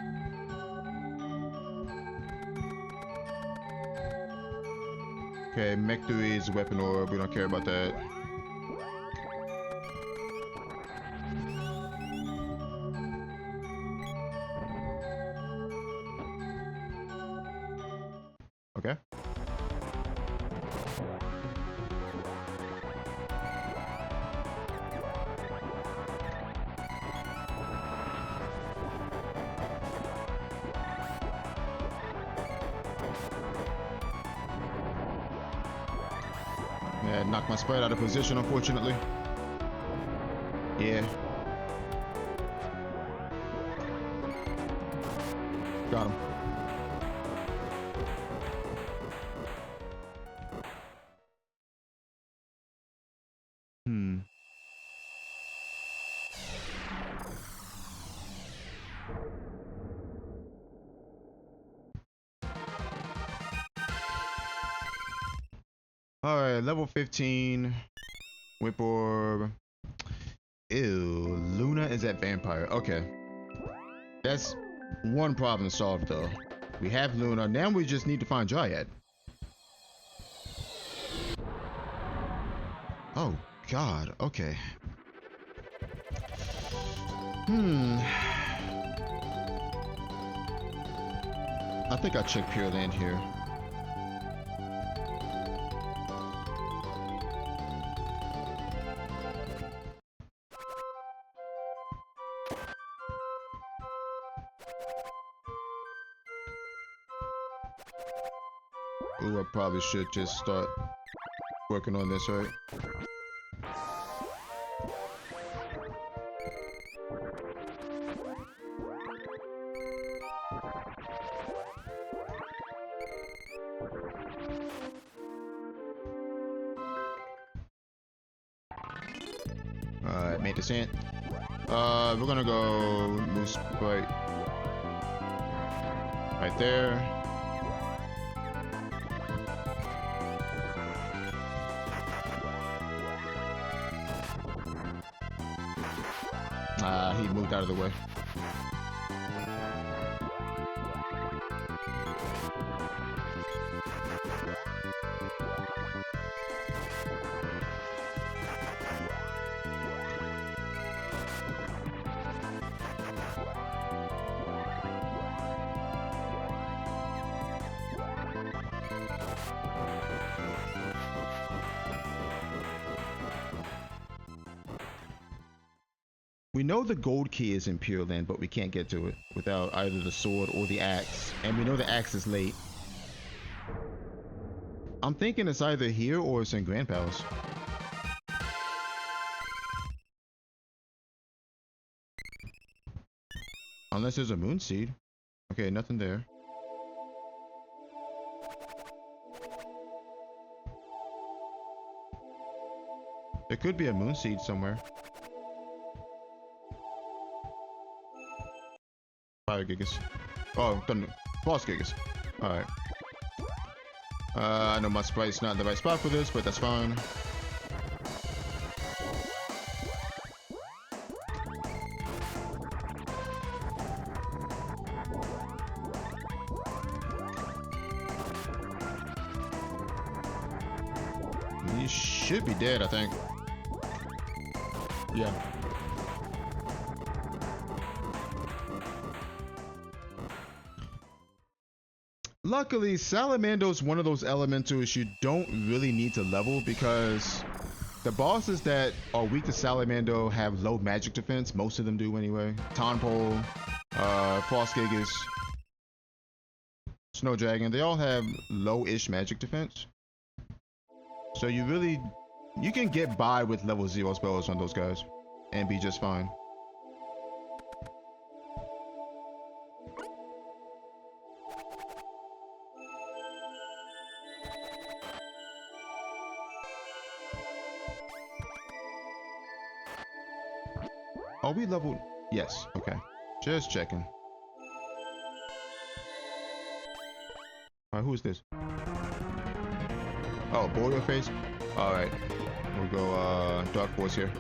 Okay, Mech 3 is a weapon orb. We don't care about that. Okay. Yeah, knocked my sprite out of position, unfortunately. Yeah. Got him. Alright, level 15. Whip orb. Ew, Luna is that vampire. Okay. That's one problem solved though. We have Luna. Now we just need to find Dryad. Oh, God. Okay. I think I'll check Pure Land here. Ooh, I probably should just start working on this, right? Alright, made descent. We're gonna go Moose right there. He moved out of the way. We know the gold key is in Pure Land, but we can't get to it without either the sword or the axe. And we know the axe is late. I'm thinking it's either here or it's in Grand Palace. Unless there's a moon seed. Okay, nothing there. There could be a moon seed somewhere. 5 gigas. Oh, false gigas. Alright. I know my sprite's not in the right spot for this, but that's fine. He should be dead, I think. Yeah. Luckily, Salamander's one of those elementals you don't really need to level because the bosses that are weak to Salamander have low magic defense. Most of them do anyway. Tonpole, Frost Gigas, Snow Dragon, they all have low-ish magic defense. So you can get by with level 0 spells on those guys and be just fine. Are we leveled? Yes, okay. Just checking. Alright, who is this? Oh, Boreal Face? Alright. We'll go Dark Force here.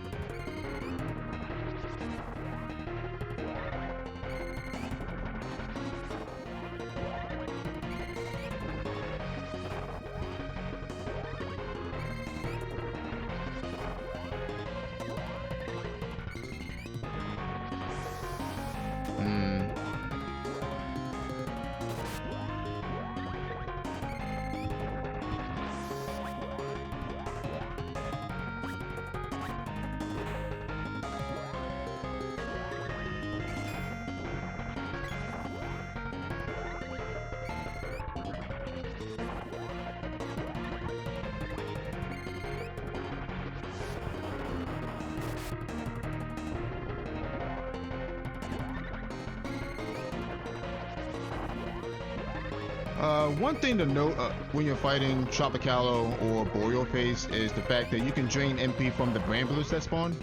One thing to note when you're fighting Tropicalo or Boreal Face is the fact that you can drain MP from the Bramblers that spawn.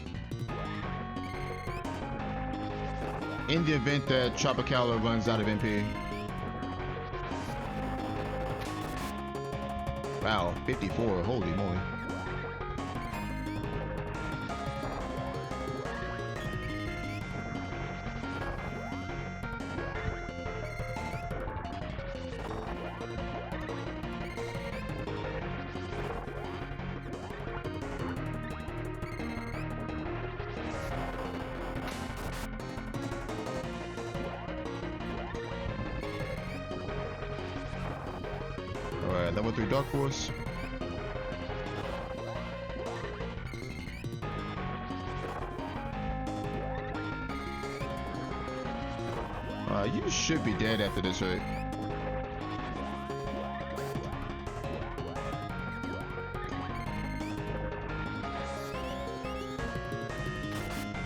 In the event that Tropicalo runs out of MP. Wow, 54, holy moly. Alright, level 3 Dark Force. You should be dead after this, right?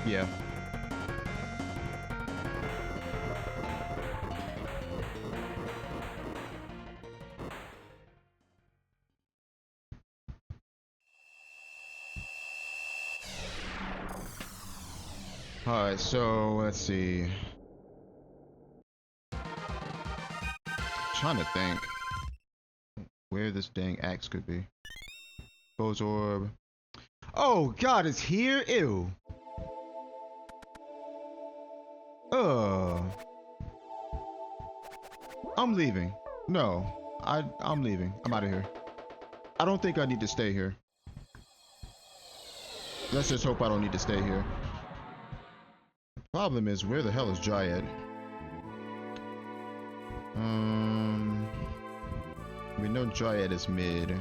Yeah. Alright, so let's see. Trying to think where this dang axe could be. Rose orb. Oh god, it's here? Ew. I'm leaving. No, I'm leaving. I'm out of here. I don't think I need to stay here. Let's just hope I don't need to stay here. Problem is, where the hell is Dryad? We know Dryad is mid.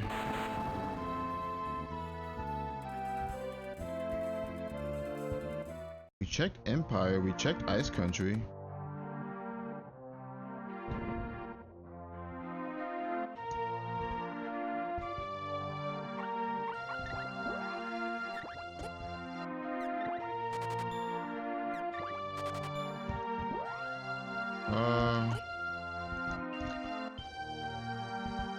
We checked Empire, we checked Ice Country.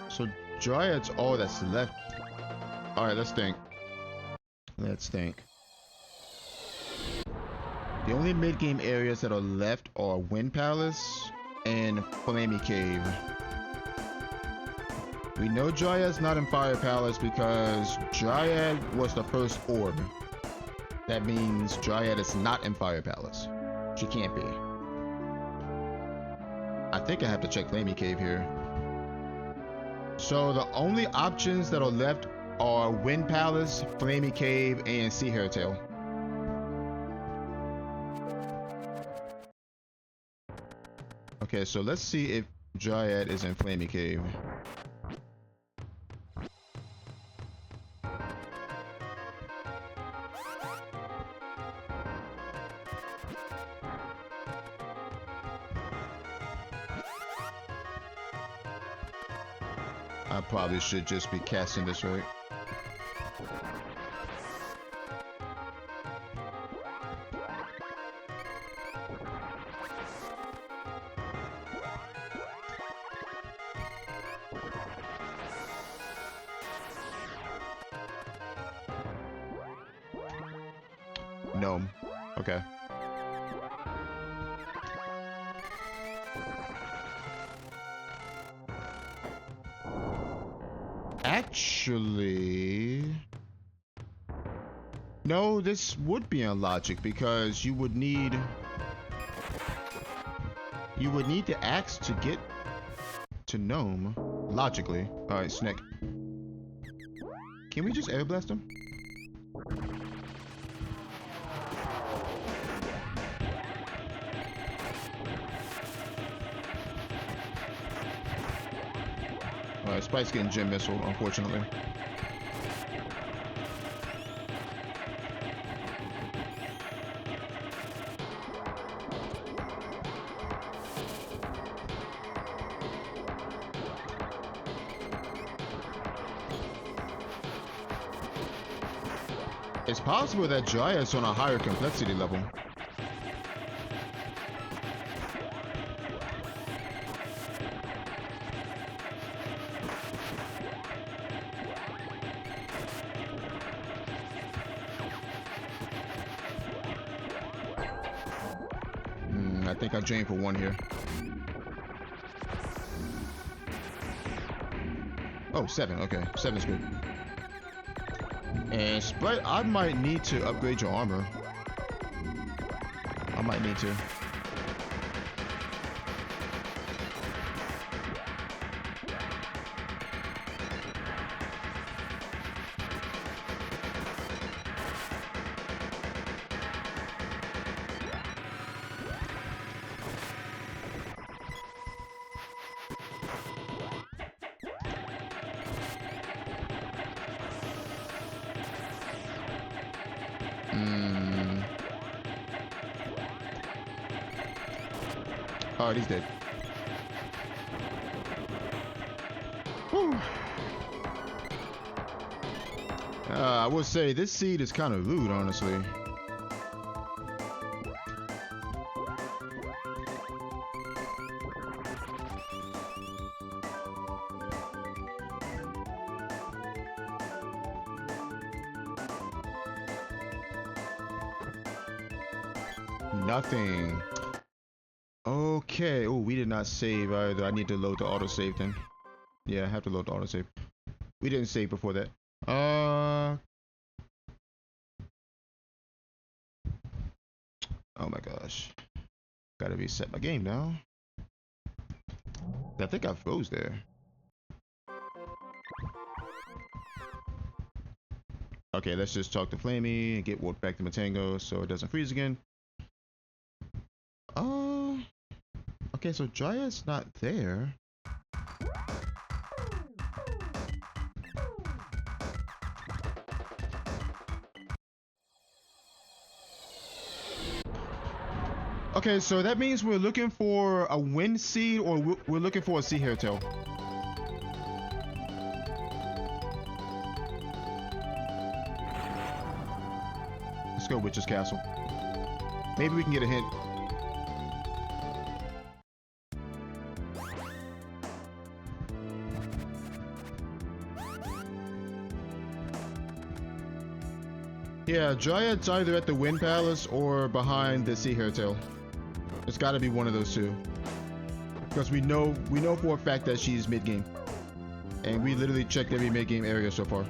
So Dryad's all that's left. Alright, let's think. Let's think. The only mid-game areas that are left are Wind Palace and Flamey Cave. We know Dryad's not in Fire Palace because Dryad was the first orb. That means Dryad is not in Fire Palace. She can't be. I think I have to check Flamey Cave here. So the only options that are left are Wind Palace, Flamey Cave, and Sea Hairtail. Okay, so let's see if Dryad is in Flamey Cave. I probably should just be casting this, right? No. Okay. Actually, no, this would be unlogic because you would need the axe to get to Gnome, logically. All right, Snick. Can we just air blast him? Alright, Spike's getting Gem Missile, unfortunately. It's possible that Dryad's on a higher complexity level. think I drained for 1 here. Oh, 7. Okay, 7's good. And Sprite, I might need to upgrade your armor. I might need to. Oh, he's dead. Whew. I will say this seed is kind of rude, honestly. Nothing. Okay. Oh, we did not save either. I need to load the autosave then. Yeah, I have to load the autosave. We didn't save before that. Oh my gosh. Gotta reset my game now. I think I froze there. Okay, let's just talk to Flamey and get warped back to Matango so it doesn't freeze again. Okay, so Dryad's not there. Okay, so that means we're looking for a wind seed or we're looking for a sea hairtail. Let's go Witch's Castle. Maybe we can get a hint. Yeah, Dryad's either at the Wind Palace or behind the Sea Hairtail. It's got to be one of those two. Because we know for a fact that she's mid-game. And we literally checked every mid-game area so far.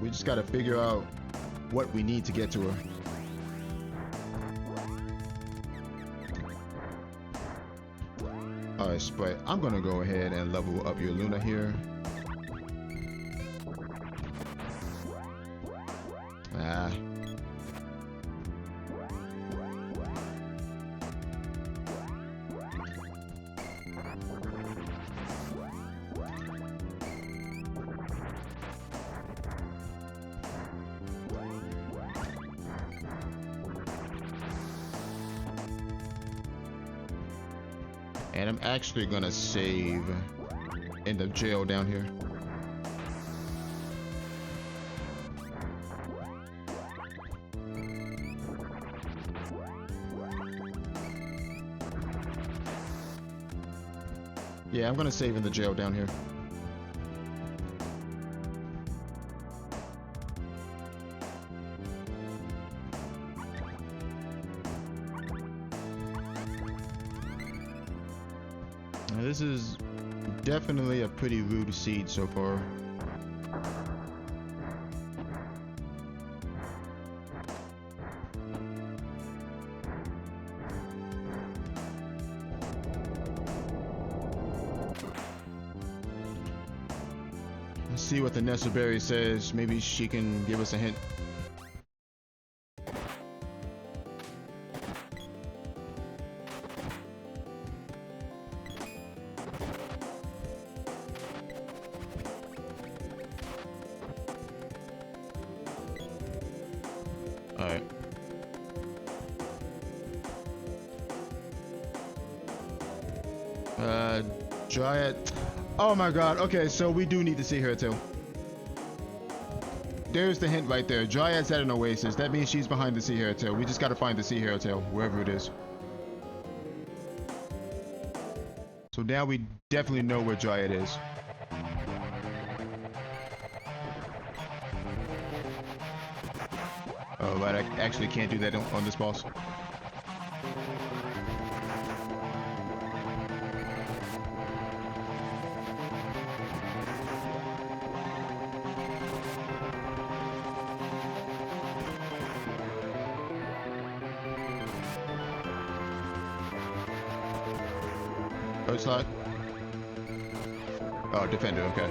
We just got to figure out what we need to get to her. Alright, Sprite, I'm going to go ahead and level up your Luna here. And I'm actually gonna save in the jail down here. Yeah, I'm gonna save in the jail down here. Now, this is definitely a pretty rude seed so far. Let's see what the Nestleberry says. Maybe she can give us a hint. Alright. Dryad. Oh my god. Okay, so we do need to see her too. There's the hint right there. Dryad's at an oasis. That means she's behind the sea hairtail. We just gotta find the sea hairtail, wherever it is. So now we definitely know where Dryad is. Oh, but I actually can't do that on this boss. Oh, slide. Oh, defender, okay.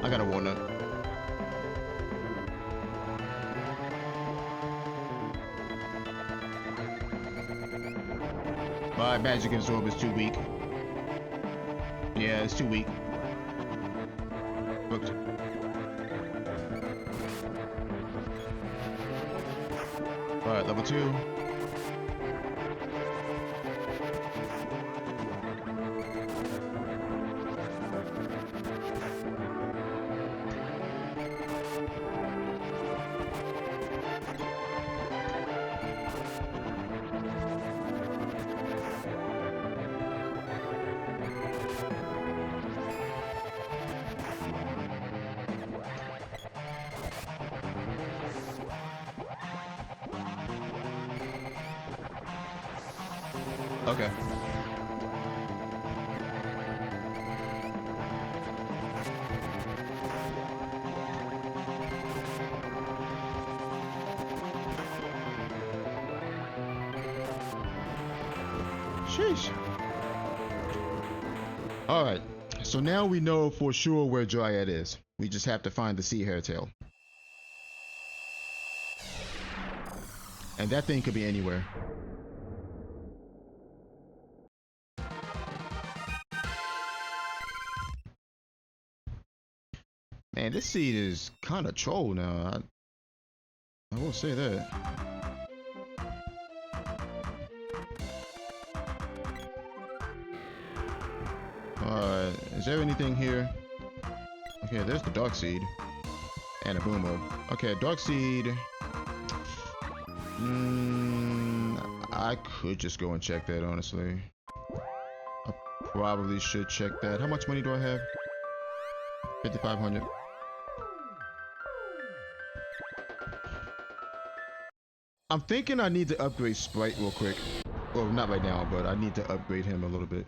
I got a walnut. My magic absorb is too weak. Yeah, it's too weak. Booked. Alright, level 2. Okay. Sheesh. Alright, so now we know for sure where Dryad is. We just have to find the sea hairtail. And that thing could be anywhere. Man, this seed is kind of troll now. I will say that. Alright, is there anything here? Okay, there's the dark seed. And a boomer. Okay, dark seed. I could just go and check that, honestly. I probably should check that. How much money do I have? 5,500. I'm thinking I need to upgrade Sprite real quick. Well, not right now, but I need to upgrade him a little bit.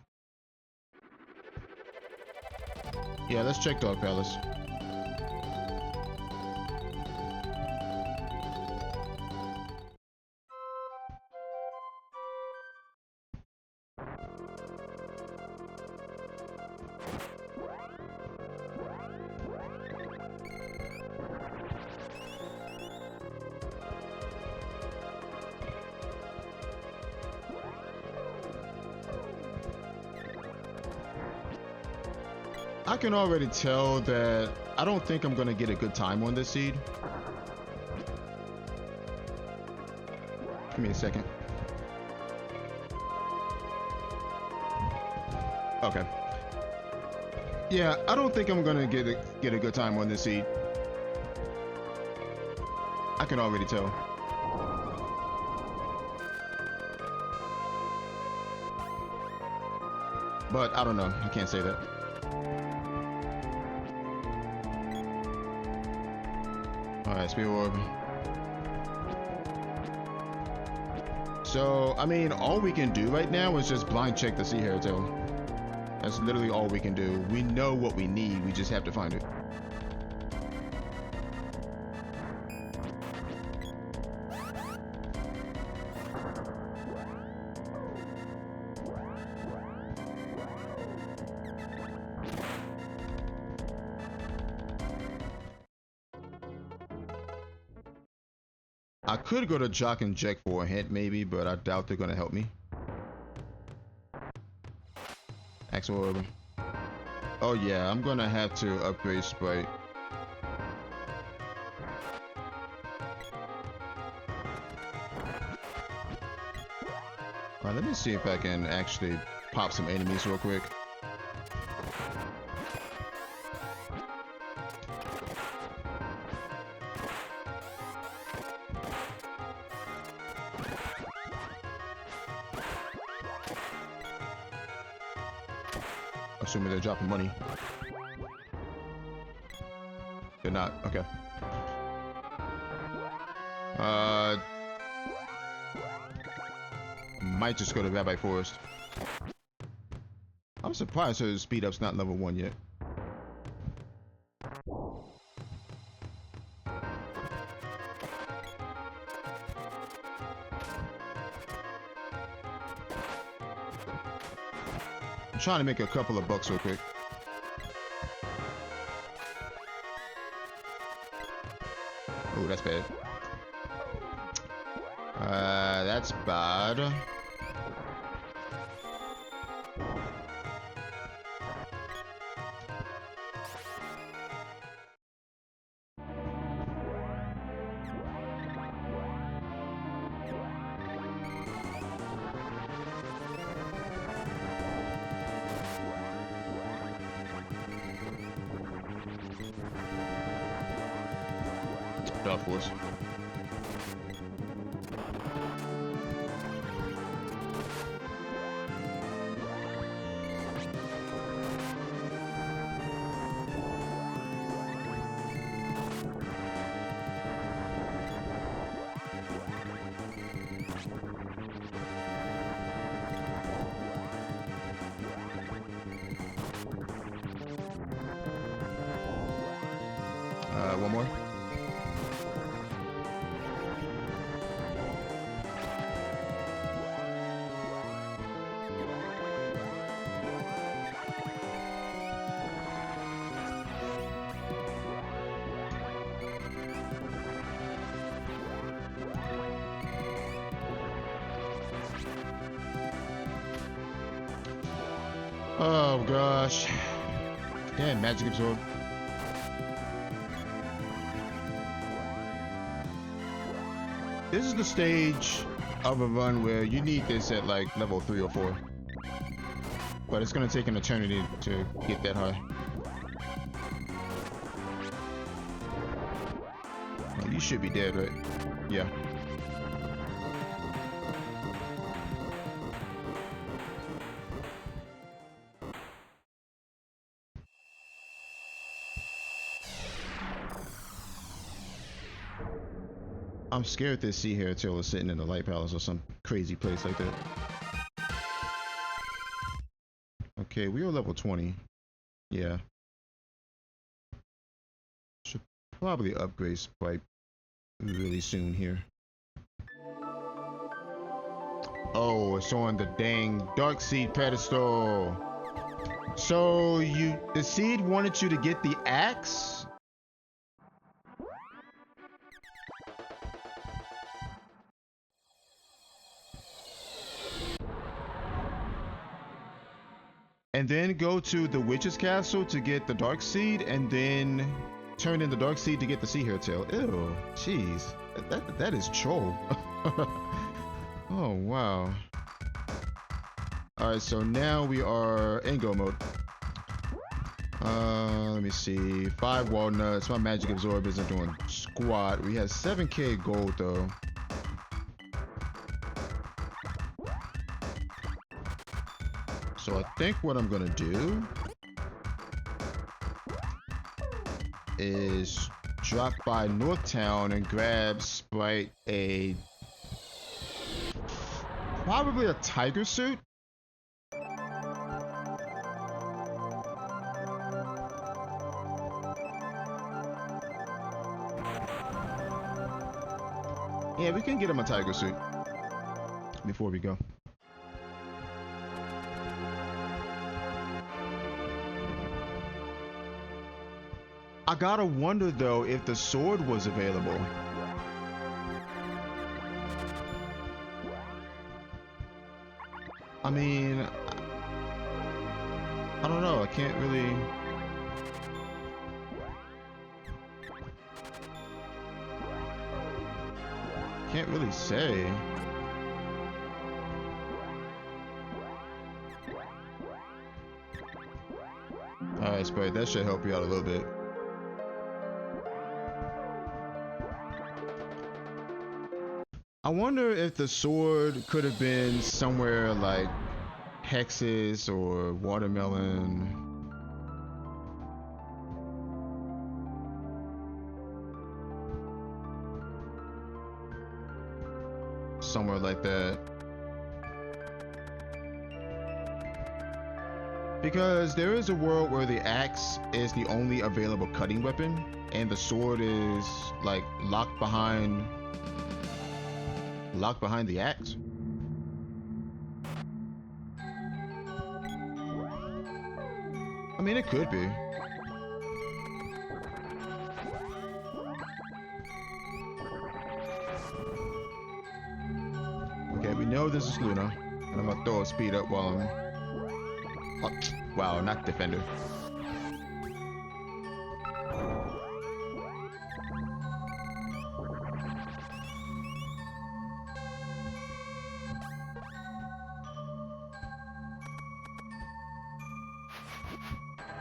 Yeah, let's check Dog Palace. I can already tell that I don't think I'm gonna get a good time on this seed. Give me a second. Okay. Yeah, I don't think I'm gonna get a good time on this seed. I can already tell. But I don't know. I can't say that. Alright, Spear Orb. So, I mean, all we can do right now is just blind check the sea hairtail. That's literally all we can do. We know what we need, we just have to find it. I could go to Jock and Jack for a hint maybe, but I doubt they're gonna help me. Axe Orb. Oh yeah, I'm gonna have to upgrade Sprite. Alright, let me see if I can actually pop some enemies real quick. assuming they're dropping money. They're not. Okay. Might just go to Rabbi Forest. I'm surprised her speed up's not level 1 yet. I'm trying to make a couple of bucks real quick. Oh, that's bad. That's bad. Dark Force. One more. Oh gosh. Damn, magic absorb. This is the stage of a run where you need this at like level 3 or 4. But it's gonna take an eternity to get that high. Well, you should be dead, right? Yeah. I'm scared this sea hair tail is sitting in the light palace or some crazy place like that. Okay, we are level 20. Yeah. Should probably upgrade Sprite really soon here. Oh, it's on the dang Dark Seed pedestal. So the seed wanted you to get the axe? And then go to the witch's castle to get the dark seed, and then turn in the dark seed to get the sea hair tail. Ew, jeez, that is troll. Oh wow. All right, so now we are in go mode. Let me see. 5 walnuts. My magic absorb isn't doing squat. We have 7k gold though. So I think what I'm gonna do is drop by Northtown and grab Sprite probably a tiger suit. Yeah, we can get him a tiger suit before we go. I gotta wonder though if the sword was available. I mean, I don't know. I can't really say. All right, Sprite, that should help you out a little bit. I wonder if the sword could have been somewhere like hexes or watermelon. Somewhere like that. Because there is a world where the axe is the only available cutting weapon and the sword is like locked behind the axe. I mean, it could be. Okay, we know this is Luna, and I'm gonna throw a speed up while I'm... Oh, wow, not defender.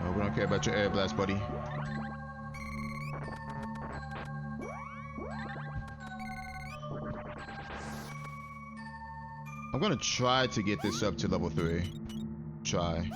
Oh, we don't care about your air blast, buddy. I'm gonna try to get this up to level 3. Try.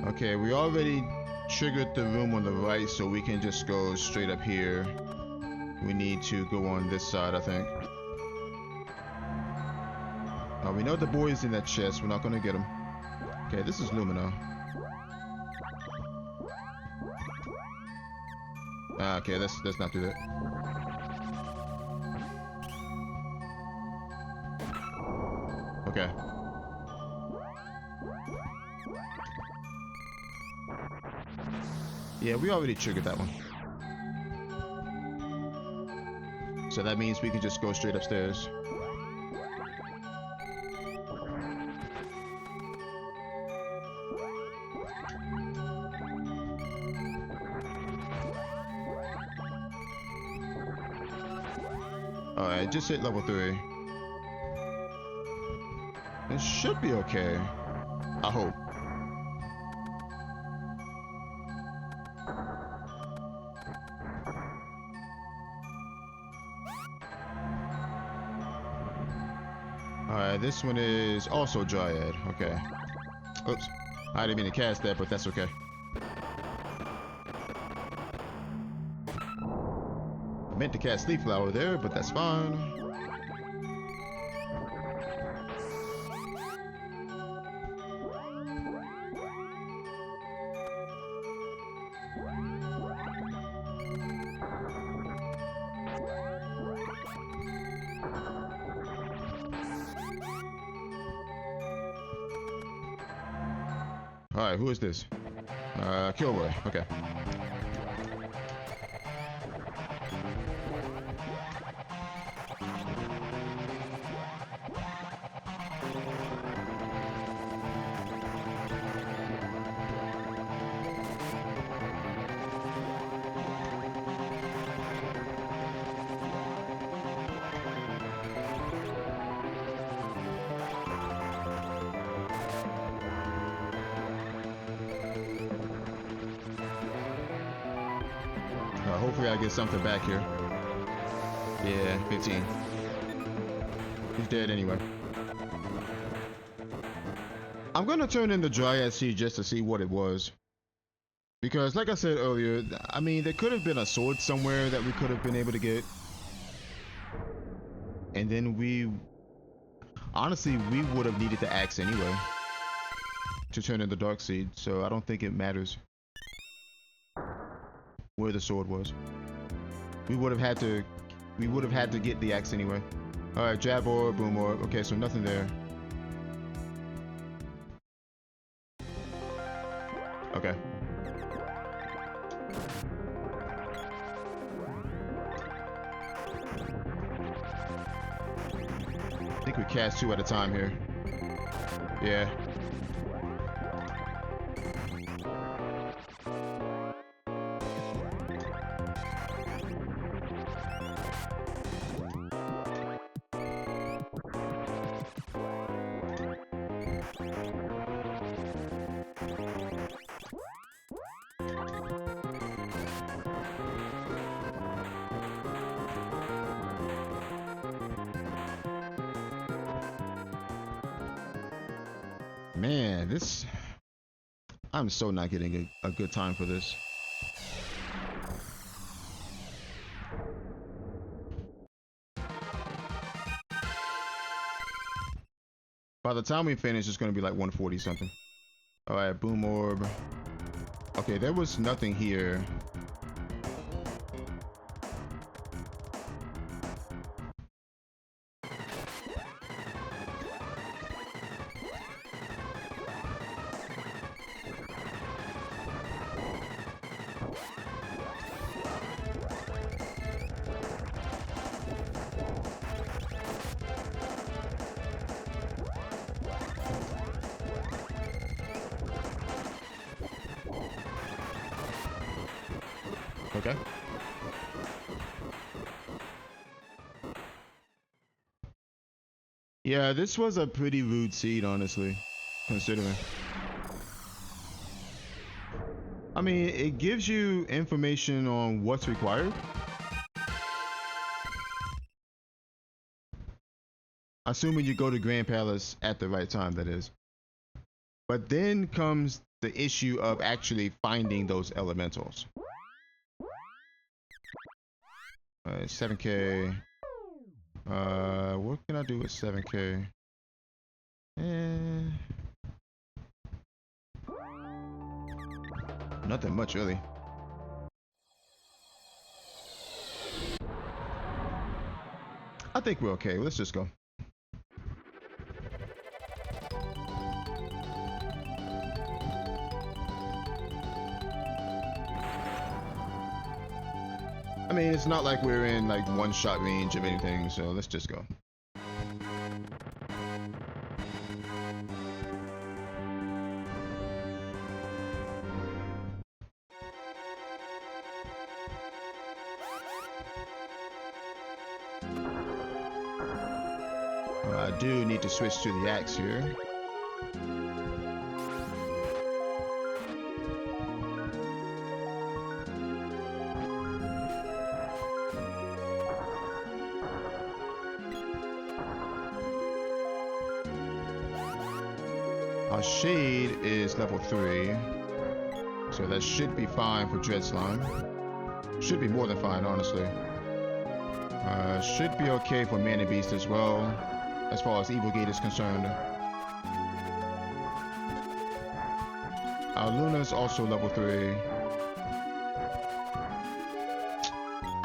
Okay, we already triggered the room on the right, so we can just go straight up here. We need to go on this side, I think. We know the boy's in that chest. We're not gonna get him. Okay, this is Lumina. Okay, let's not do that. Okay. Yeah, we already triggered that one. So that means we can just go straight upstairs. Alright, just hit level 3. It should be okay. I hope. Alright, this one is also Dryad. Okay. Oops. I didn't mean to cast that, but that's okay. I meant to cast Leaf Flower there, but that's fine. Alright, who is this? Kilroy. Okay. Hopefully I get something back here. Yeah, 15. He's dead anyway. I'm gonna turn in the Dryad Seed just to see what it was. Because like I said earlier, I mean, there could have been a sword somewhere that we could have been able to get. And then honestly, we would have needed the axe anyway to turn in the Dark Seed, so I don't think it matters where the sword was. We would have had to get the axe anyway. Alright, jab orb, boom orb. Okay, so nothing there. Okay. I think we cast 2 at a time here. Yeah. Man, this... I'm so not getting a good time for this. By the time we finish, it's going to be like 140 something. Alright, boom orb. Okay, there was nothing here. Okay. Yeah, this was a pretty rude seed, honestly, considering. I mean, it gives you information on what's required. Assuming you go to Grand Palace at the right time, that is. But then comes the issue of actually finding those elementals. 7K. What can I do with 7K? Nothing much, really. I think we're okay. Let's just go. I mean, it's not like we're in like one-shot range of anything, so let's just go. I do need to switch to the axe here. Our shade is level 3, so that should be fine for Dread Slime. Should be more than fine, honestly. Should be okay for Mana Beast as well, as far as Evil Gate is concerned. Our Luna's also level 3.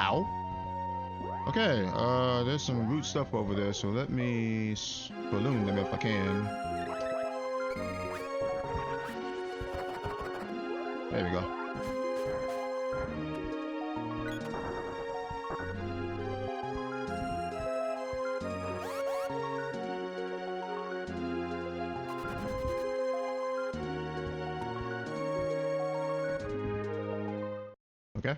Ow. Okay, there's some root stuff over there, so let me balloon them if I can. There we go. Okay.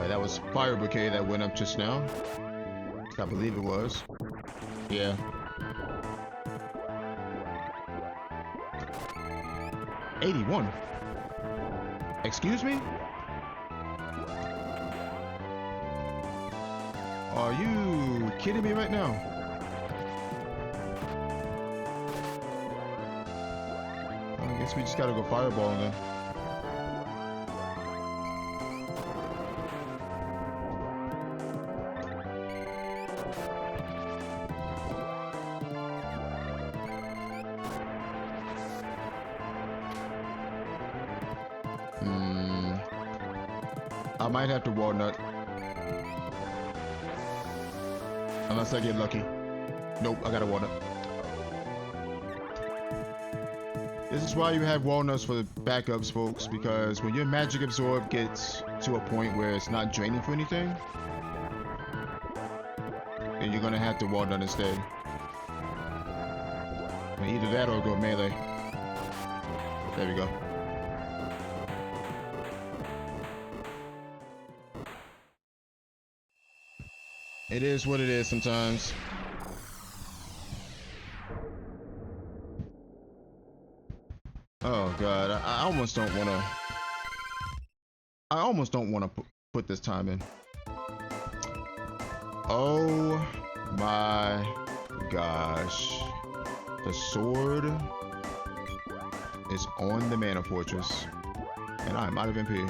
That was Fire Bouquet that went up just now. I believe it was. Yeah. $81. Excuse me? Are you kidding me right now? I guess we just gotta go fireball then. I might have to walnut. Unless I get lucky. Nope, I got a walnut. This is why you have walnuts for the backups, folks, because when your magic absorb gets to a point where it's not draining for anything, then you're gonna have to walnut instead. Either that or go melee. There we go. It is what it is sometimes. god, I almost don't want to. I almost don't want to put this time in. Oh my gosh. The sword is on the mana fortress. And I'm out of MP.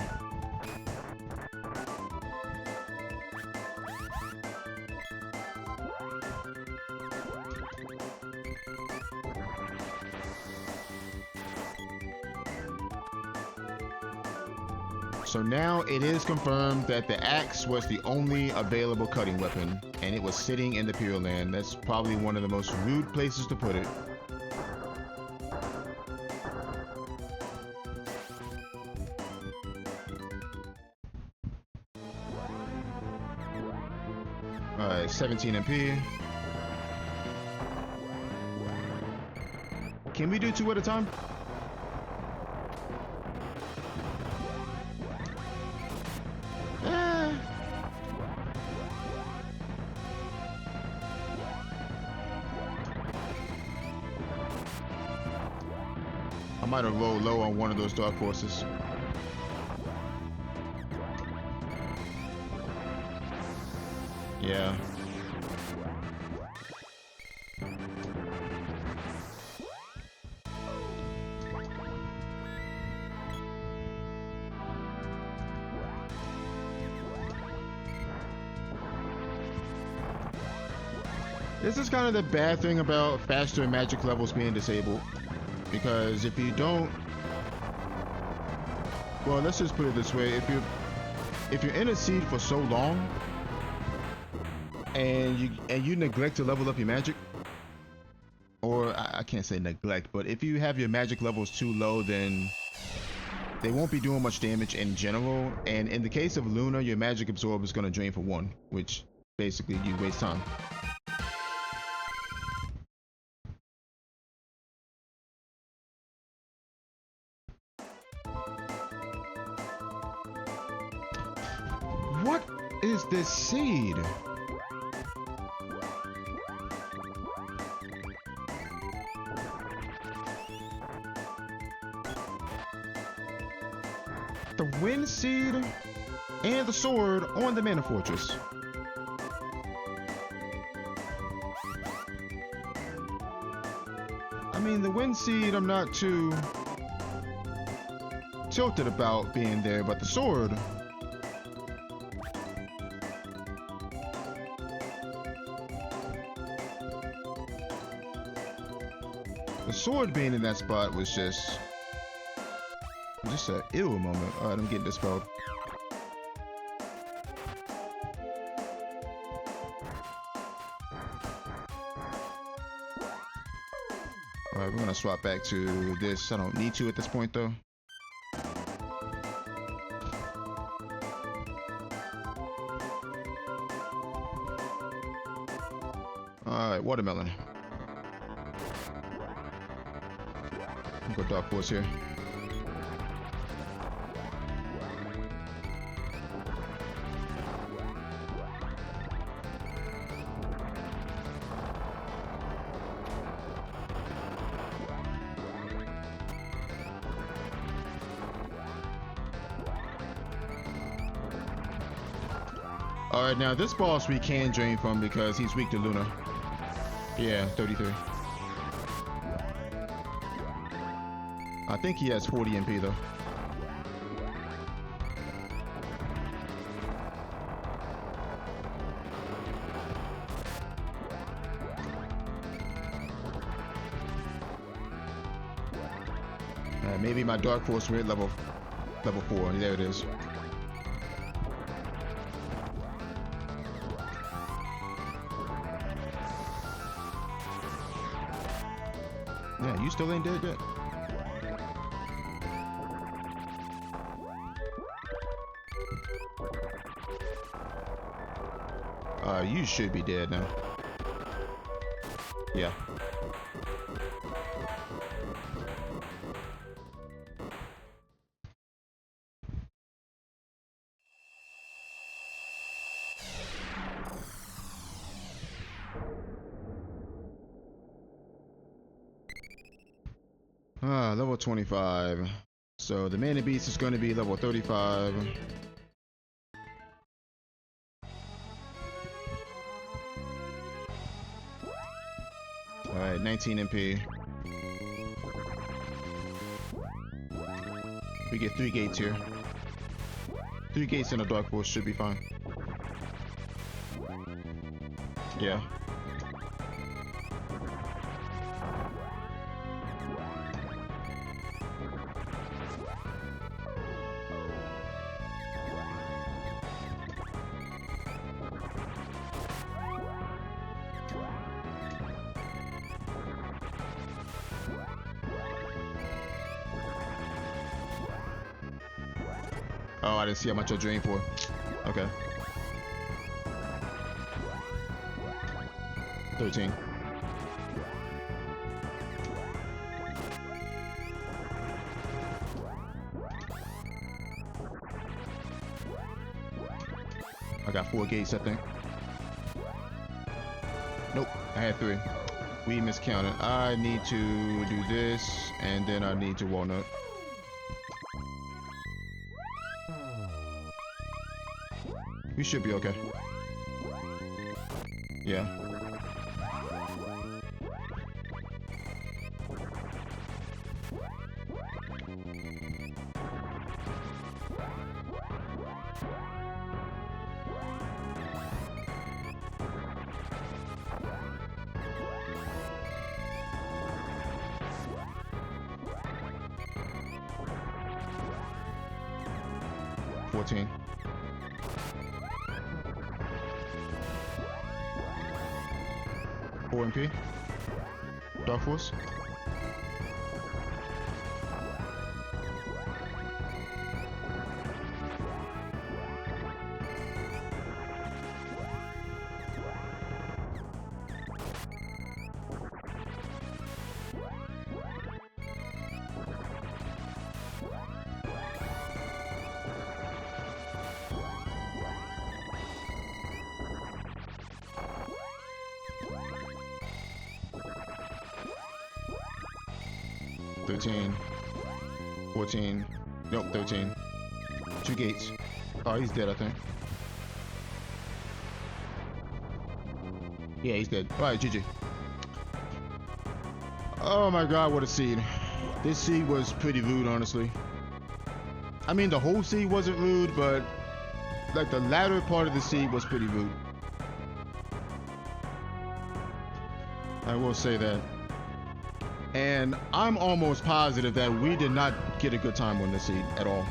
So now it is confirmed that the axe was the only available cutting weapon, and it was sitting in the Pure Land. That's probably one of the most rude places to put it. Alright, 17 MP. Can we do 2 at a time? I might have rolled low on one of those dark horses. Yeah. This is kind of the bad thing about faster magic levels being disabled. Because if you don't, well, let's just put it this way: if you're in a seed for so long and you neglect to level up your magic, or I can't say neglect, but if you have your magic levels too low, then they won't be doing much damage in general. And in the case of Luna, your magic absorb is going to drain for 1, which basically you waste time. What is this seed? The wind seed and the sword on the mana fortress. I mean, the wind seed I'm not too tilted about being there, but the sword, being in that spot was just an ill moment. Alright, I'm getting dispelled. Alright, we're gonna swap back to this. I don't need to at this point though. Alright, watermelon. Go dark force here. Alright, now this boss we can drain from because he's weak to Luna. Yeah, 33. I think he has 40 MP though. Maybe my Dark Force we're at level 4. There it is. Yeah, you still ain't dead yet. You should be dead now. Yeah. Level 25. So the mana beast is going to be level 35. Alright, 19 MP. We get 3 gates here. 3 gates in a dark force should be fine. Yeah. Oh, I didn't see how much I drained for. Okay. 13. I got 4 gates, I think. Nope, I had 3. We miscounted. I need to do this, and then I need to walnut. We should be okay. Yeah. $14. MP. Dark Force. $13. $14. Nope, 13. 2 gates. Oh, he's dead, I think. Yeah, he's dead. Alright, GG. Oh my god, what a seed. This seed was pretty rude, honestly. I mean, the whole seed wasn't rude, but like the latter part of the seed was pretty rude. I will say that. And I'm almost positive that we did not get a good time on this seed at all.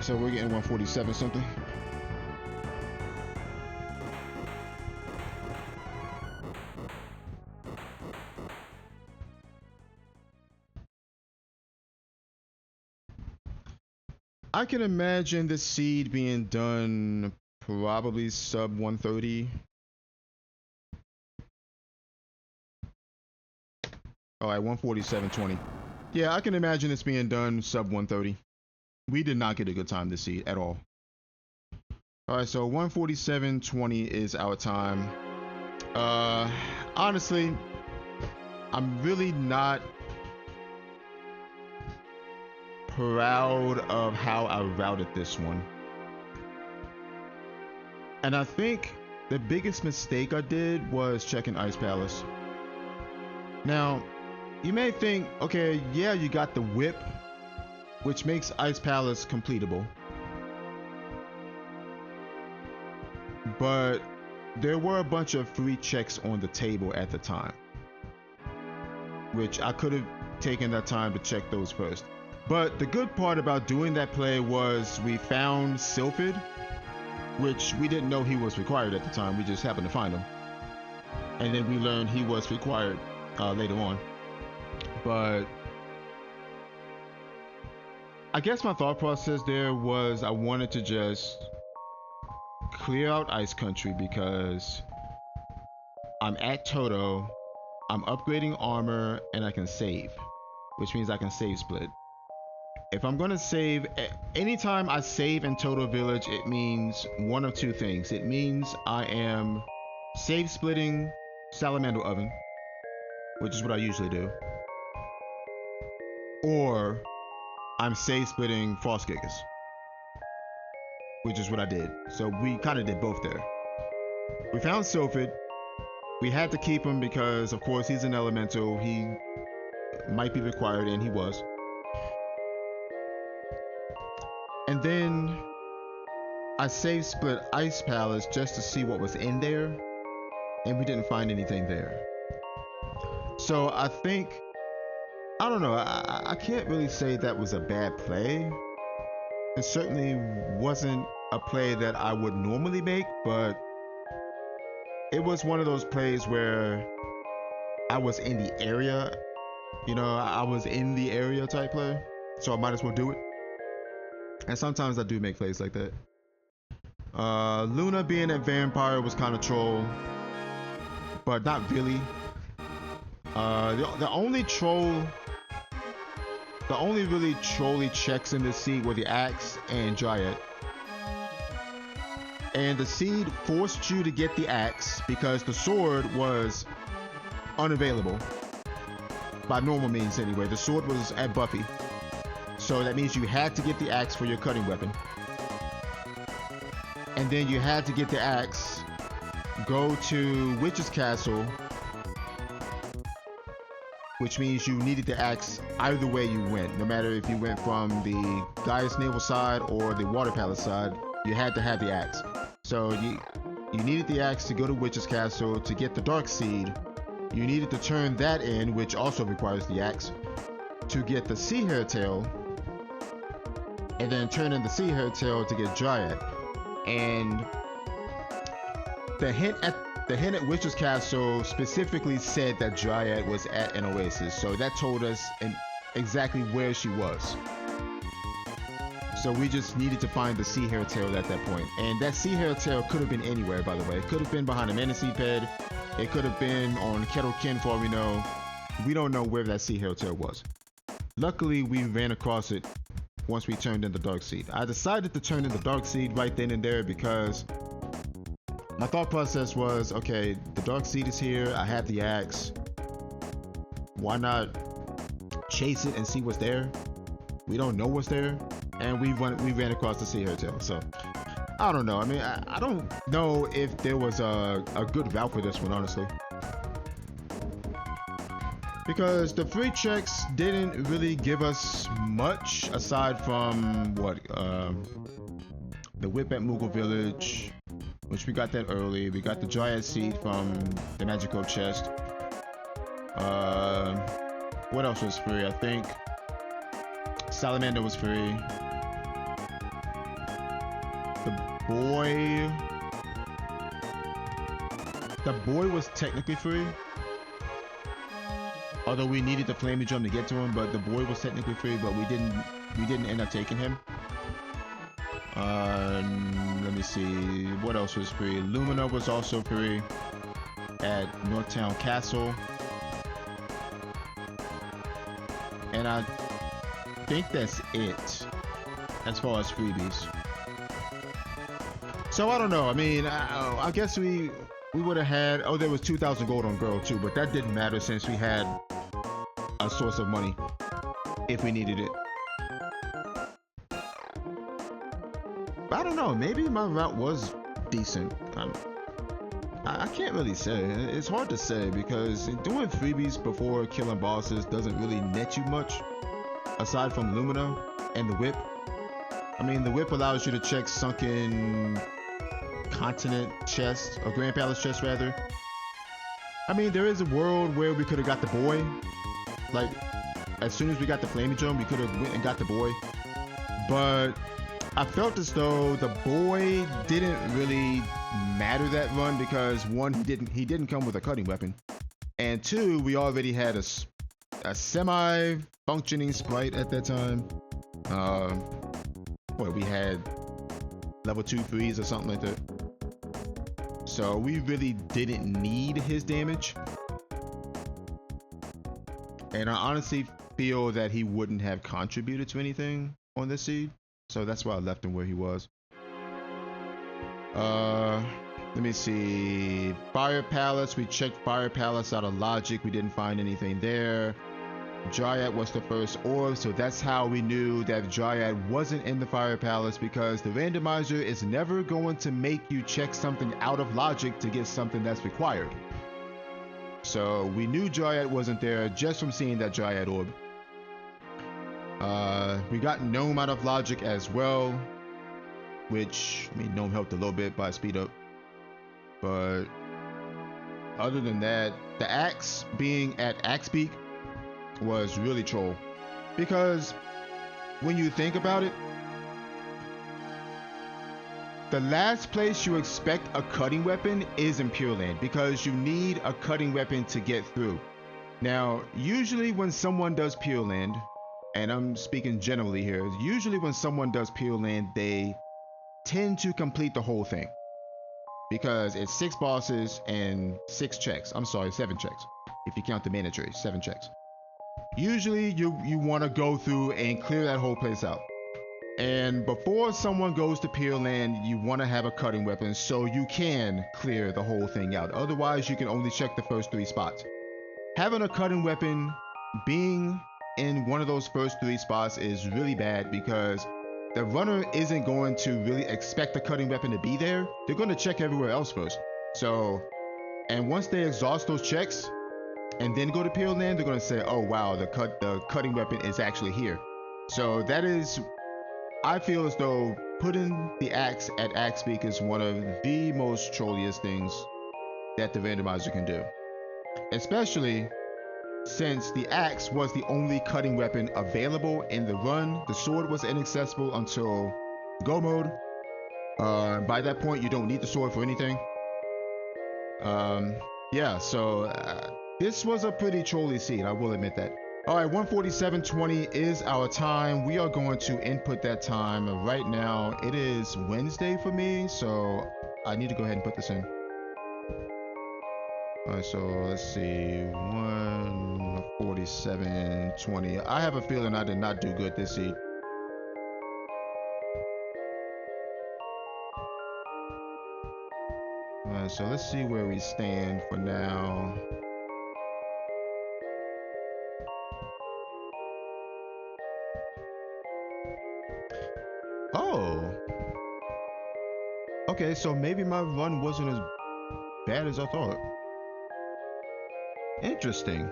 So we're getting 147 something. I can imagine this seed being done probably sub 130. All right, 147.20. Yeah, I can imagine this being done sub 130. We did not get a good time this seed at all. All right, so 147.20 is our time. Honestly, I'm really not proud of how I routed this one. And I think the biggest mistake I did was checking Ice Palace. Now, you may think, okay, yeah, you got the whip, which makes Ice Palace completable. But there were a bunch of free checks on the table at the time, which I could have taken that time to check those first. But the good part about doing that play was we found Sylphid, which we didn't know he was required at the time. We just happened to find him. And then we learned he was required later on. But I guess my thought process there was I wanted to just clear out Ice Country because I'm at Toto, I'm upgrading armor, and I can save, which means I can save split. if I'm gonna save, anytime I save in Total Village, it means one of two things. It means I am save splitting Salamander Oven, which is what I usually do, or I'm save splitting Frost Gigas, which is what I did. So we kind of did both there. We found Sylphid. We had to keep him because, of course, he's an elemental. He might be required, and he was. And then I save split Ice Palace just to see what was in there, and we didn't find anything there. So I think, I don't know, I can't really say that was a bad play. It certainly wasn't a play that I would normally make, but it was one of those plays where I was in the area, you know, I was in the area type play, so I might as well do it. And sometimes I do make plays like that. Luna being a vampire was kind of troll, but not really. The only really trolly checks in this seed were the Axe and Dryad. And the seed forced you to get the Axe because the sword was unavailable. By normal means anyway. The sword was at Buffy. So that means you had to get the Axe for your cutting weapon. And then you had to get the Axe, go to Witch's Castle, which means you needed the Axe either way you went. No matter if you went from the Gaia's Navel side or the Water Palace side, you had to have the Axe. So you needed the Axe to go to Witch's Castle to get the Dark Seed. You needed to turn that in, which also requires the Axe, to get the Sea Hare Tail, and then turn in the Sea Hare Tail to get Dryad. And the hint at Witch's Castle specifically said that Dryad was at an oasis, so that told us exactly where she was. So we just needed to find the Sea Hare Tail at that point. And that Sea Hare Tail could have been anywhere, by the way. It could have been behind a Mana Seed Ped. It could have been on Kettle Kin for all we know. We don't know where that Sea Hare Tail was. Luckily, we ran across it once we turned in the Dark Seed. I decided to turn in the Dark Seed right then and there because my thought process was, okay, the Dark Seed is here. I have the Axe. Why not chase it and see what's there? We don't know what's there. And we ran across the Sea Hare Tail. So I don't know. I mean, I don't know if there was a good route for this one, honestly. Because the free checks didn't really give us much aside from what the whip at Moogle Village, which we got that early. We got the Dryad Seed from the Magical chest. What else was free? I think Salamander was free. The boy was technically free. Although we needed the Flaming Drum to get to him, but the boy was technically free, but we didn't end up taking him. Let me see, what else was free? Lumina was also free at Northtown Castle. And I think that's it as far as freebies. So I don't know. I mean, I guess we would have had, oh, there was 2,000 gold on Girl too, but that didn't matter since we had a source of money if we needed it. But I don't know, maybe my route was decent. I can't really say. It's hard to say because doing freebies before killing bosses doesn't really net you much aside from Lumina and the whip. I mean, the whip allows you to check sunken continent chest, or Grand Palace chest rather. I mean, there is a world where we could have got the boy. Like, as soon as we got the Flaming Drum, we could have went and got the boy. But I felt as though the boy didn't really matter that run because one, he didn't come with a cutting weapon, and two, we already had a semi-functioning sprite at that time. We had level 2 freeze or something like that. So we really didn't need his damage. And I honestly feel that he wouldn't have contributed to anything on this seed, so that's why I left him where he was. Let me see. Fire Palace, we checked Fire Palace out of logic. We didn't find anything there. Dryad was the first orb, so that's how we knew that Dryad wasn't in the Fire Palace, because the randomizer is never going to make you check something out of logic to get something that's required. So we knew Dryad wasn't there just from seeing that Dryad orb. We got Gnome out of logic as well, which, I mean, Gnome helped a little bit by speed up. But other than that, the axe being at Axe Peak was really troll, because when you think about it, the last place you expect a cutting weapon is in Pure Land, because you need a cutting weapon to get through. Now, usually when someone does Pure Land, and I'm speaking generally here, usually when someone does Pure Land, they tend to complete the whole thing, because it's 6 bosses and 6 checks. I'm sorry, 7 checks. If you count the mandatory, 7 checks. Usually you want to go through and clear that whole place out. And before someone goes to Pure Land, you want to have a cutting weapon so you can clear the whole thing out. Otherwise, you can only check the first 3 spots. Having a cutting weapon being in one of those first 3 spots is really bad, because the runner isn't going to really expect the cutting weapon to be there. They're going to check everywhere else first. So, and once they exhaust those checks and then go to Pure Land, they're going to say, oh wow, the cutting weapon is actually here. So that is, I feel as though putting the axe at Axe Peak is one of the most trolliest things that the randomizer can do. Especially since the axe was the only cutting weapon available in the run. The sword was inaccessible until go mode. By that point, you don't need the sword for anything. Yeah, so this was a pretty trolly seed, I will admit that. All right, 147.20 is our time. We are going to input that time right now. It is Wednesday for me, so I need to go ahead and put this in. All right, so let's see, 147.20. I have a feeling I did not do good this seed. All right, so let's see where we stand for now. Oh. Okay, so maybe my run wasn't as bad as I thought. Interesting.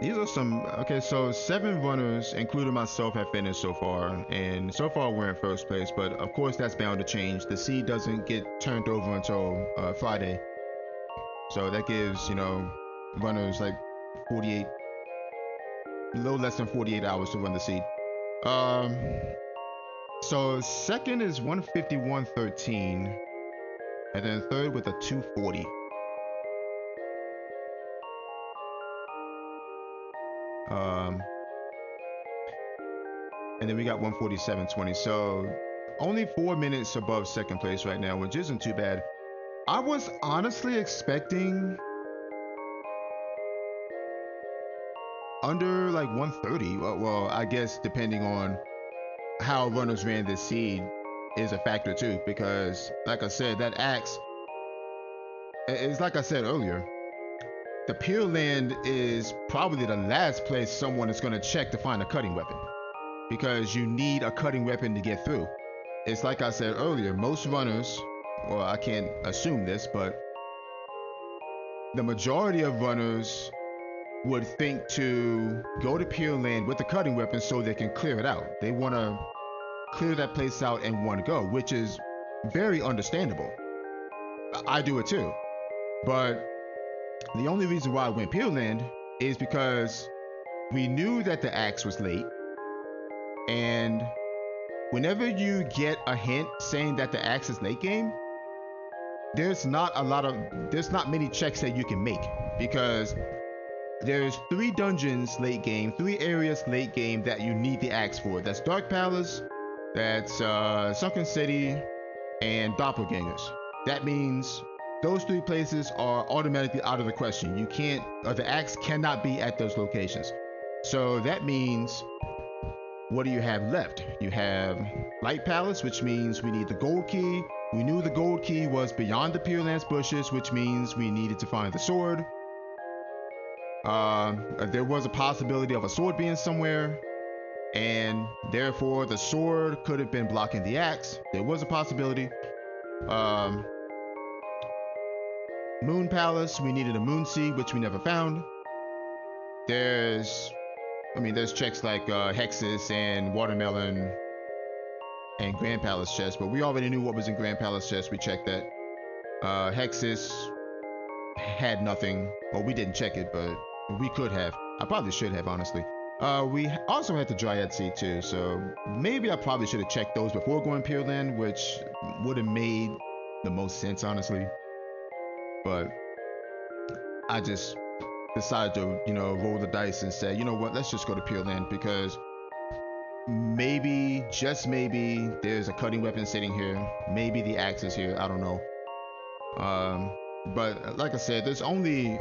These are some, okay, so 7 runners, including myself, have finished so far, and so far we're in first place, but of course that's bound to change. The seed doesn't get turned over until Friday, so that gives, you know, runners like 48, a little less than 48 hours to run the seed. So second is 151.13, and then third with a 240. And then we got 147.20, so only 4 minutes above second place right now, which isn't too bad. I was honestly expecting under like 130. Well, I guess depending on how runners ran this seed is a factor too, because like I said, that axe is, like I said earlier, the Pure Land is probably the last place someone is going to check to find a cutting weapon, because you need a cutting weapon to get through. It's like I said earlier, most runners, or I can't assume this, but the majority of runners would think to go to Pure Land with the cutting weapon so they can clear it out. They want to clear that place out in one go, which is very understandable. I do it too. But the only reason why I went Pure Land is because we knew that the axe was late, and whenever you get a hint saying that the axe is late game, there's not many checks that you can make, because there's 3 dungeons late game, 3 areas late game that you need the axe for. That's Dark Palace, that's Sunken City, and Doppelgangers. That means those 3 places are automatically out of the question. You can't, the axe cannot be at those locations. So that means, what do you have left? You have Light Palace, which means we need the gold key. We knew the gold key was beyond the Pure Lance bushes, which means we needed to find the sword. There was a possibility of a sword being somewhere, and therefore the sword could have been blocking the axe. There was a possibility. Um, Moon Palace, we needed a moon seed, which we never found. There's checks like Hexus and Watermelon and Grand Palace chest, but we already knew what was in Grand Palace chest. We checked that. Hexus had nothing. Well, we didn't check it, but we could have. I probably should have, honestly. We also had the Dryad seed too, so maybe I probably should have checked those before going Pure Land, which would have made the most sense, honestly. But I just decided to, roll the dice and say, you know what, let's just go to Pure Land, because maybe, just maybe, there's a cutting weapon sitting here. Maybe the axe is here. I don't know. But like I said, there's only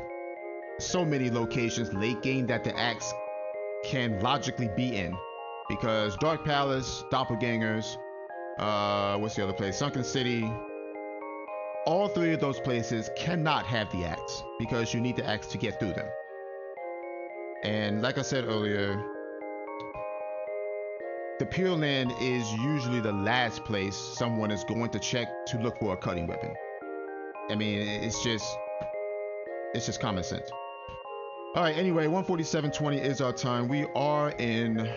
so many locations late game that the axe can logically be in, because Dark Palace, Doppelgangers, what's the other place? Sunken City. All three of those places cannot have the axe because you need the axe to get through them. And like I said earlier, the Pure Land is usually the last place someone is going to check to look for a cutting weapon. I mean, it's just common sense. All right, anyway, 147.20 is our time. We are in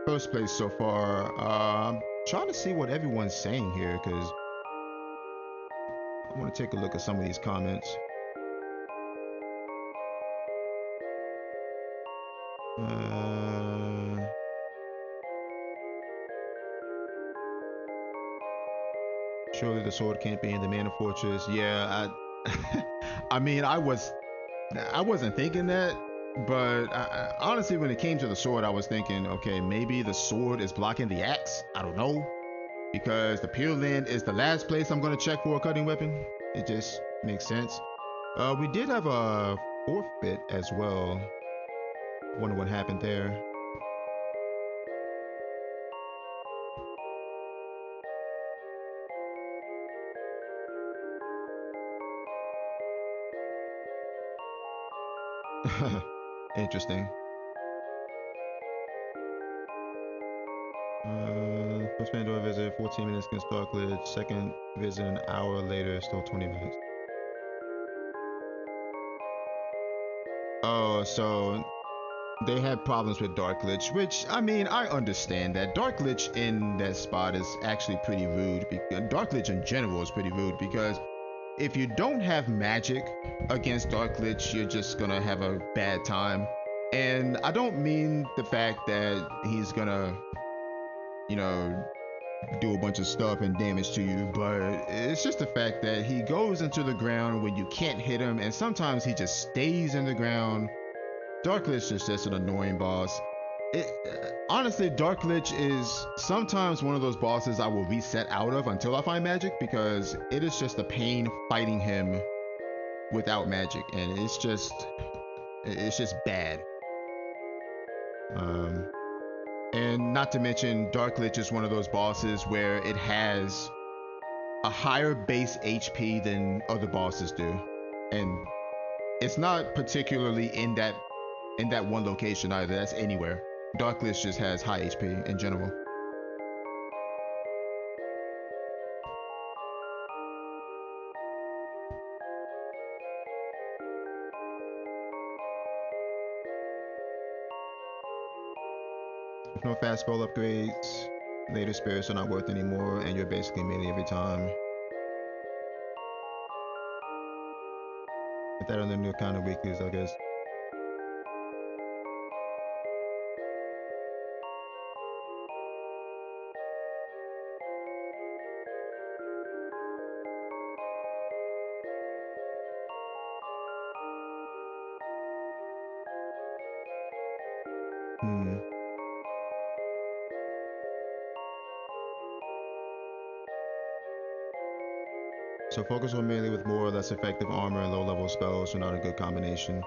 first place so far. I'm trying to see what everyone's saying here, because I want to take a look at some of these comments. Surely the sword can't be in the Mana Fortress. Yeah, I mean, I wasn't thinking that, but honestly, when it came to the sword, I was thinking, okay, maybe the sword is blocking the axe. I don't know, because the Pure Land is the last place I'm gonna check for a cutting weapon. It just makes sense. We did have a forfeit as well. Wonder what happened there. Interesting. First Pandora visit, 14 minutes against Darkledge. Second visit, an hour later, still 20 minutes. Oh, so they had problems with Darkledge, which, I mean, I understand that. Darkledge in that spot is actually pretty rude. Darkledge in general is pretty rude, because if you don't have magic against Darkledge, you're just gonna have a bad time. And I don't mean the fact that he's gonna, do a bunch of stuff and damage to you, but it's just the fact that he goes into the ground when you can't hit him, and sometimes he just stays in the ground. Darkledge is just an annoying boss. Honestly, Darkledge is sometimes one of those bosses I will reset out of until I find magic, because it is just a pain fighting him without magic, and it's just bad. And not to mention, Darkledge is one of those bosses where it has a higher base HP than other bosses do, and it's not particularly in that one location either. That's anywhere. Darkledge just has high HP in general. With no fast spell upgrades, later spirits are not worth anymore, and you're basically melee every time. Put that on the new kind of weeklies, I guess. So focus on melee with more or less effective armor and low level spells are not a good combination.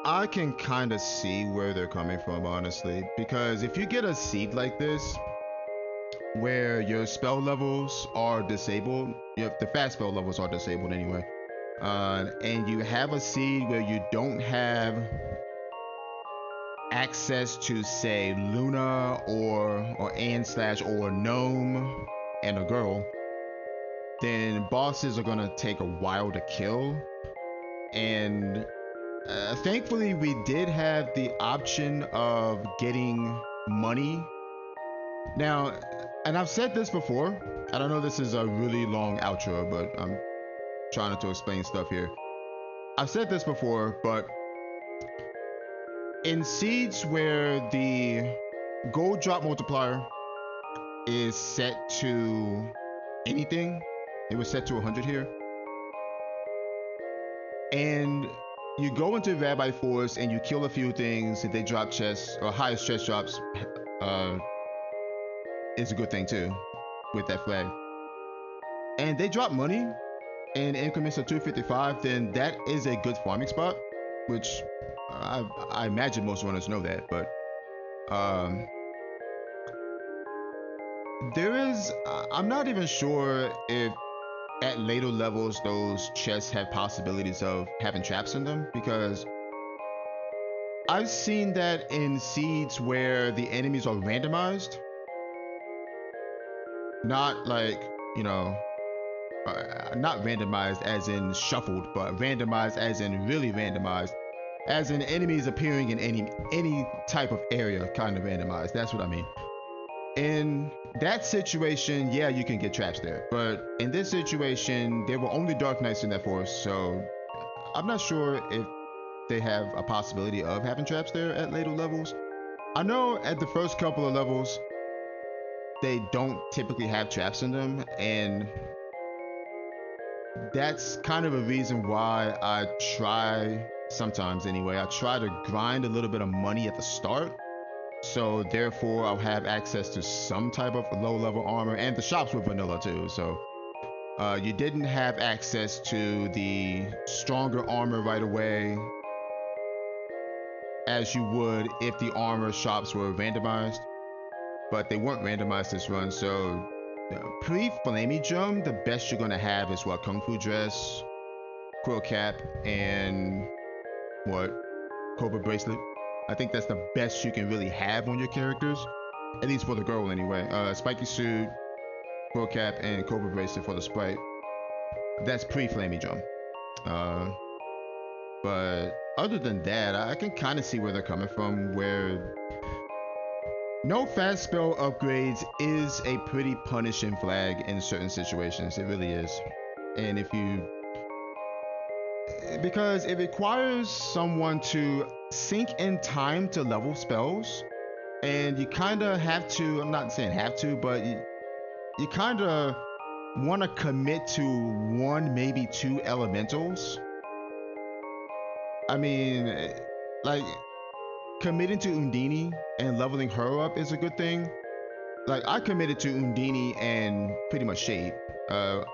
I can kind of see where they're coming from, honestly, because if you get a seed like this, where your spell levels are disabled, the fast spell levels are disabled anyway, and you have a seed where you don't have access to, say, Luna or Anne slash or Gnome and a girl, then bosses are gonna take a while to kill. And thankfully, we did have the option of getting money. Now, and I've said this before, I don't know, this is a really long outro, but I'm trying to explain stuff here. I've said this before, but in seeds where the gold drop multiplier is set to anything, it was set to 100 here, and you go into Rabbi Forest and you kill a few things, and they drop chests, or highest chest drops, is a good thing too, with that flag. And they drop money in increments of 255, then that is a good farming spot, which I imagine most runners know that, but I'm not even sure if at later levels those chests have possibilities of having traps in them, because I've seen that in seeds where the enemies are randomized, not like, not randomized as in shuffled, but randomized as in really randomized, as in enemies appearing in any type of area, kind of randomized. That's what I mean. In that situation, yeah, you can get traps there, but in this situation, there were only Dark Knights in that forest, so I'm not sure if they have a possibility of having traps there at later levels. I know at the first couple of levels, they don't typically have traps in them, and that's kind of a reason why I try, sometimes anyway, I try to grind a little bit of money at the start, so therefore I'll have access to some type of low level armor, and the shops were vanilla too, so you didn't have access to the stronger armor right away as you would if the armor shops were randomized, but they weren't randomized this run. So pre-Flamey Drum, the best you're gonna have is what, Kung Fu Dress, Quill Cap, and what, Cobra Bracelet. I think that's the best you can really have on your characters, at least for the girl anyway. Spiky Suit, Quill Cap, and Cobra Bracelet for the sprite. That's pre-Flamey Drum. But other than that, I can kind of see where they're coming from, where no fast spell upgrades is a pretty punishing flag in certain situations. It really is. And because it requires someone to sink in time to level spells, and you kind of have to, I'm not saying have to, but you kind of want to commit to one, maybe two elementals. I mean, like, committing to Undini and leveling her up is a good thing. Like, I committed to Undini and pretty much Shade.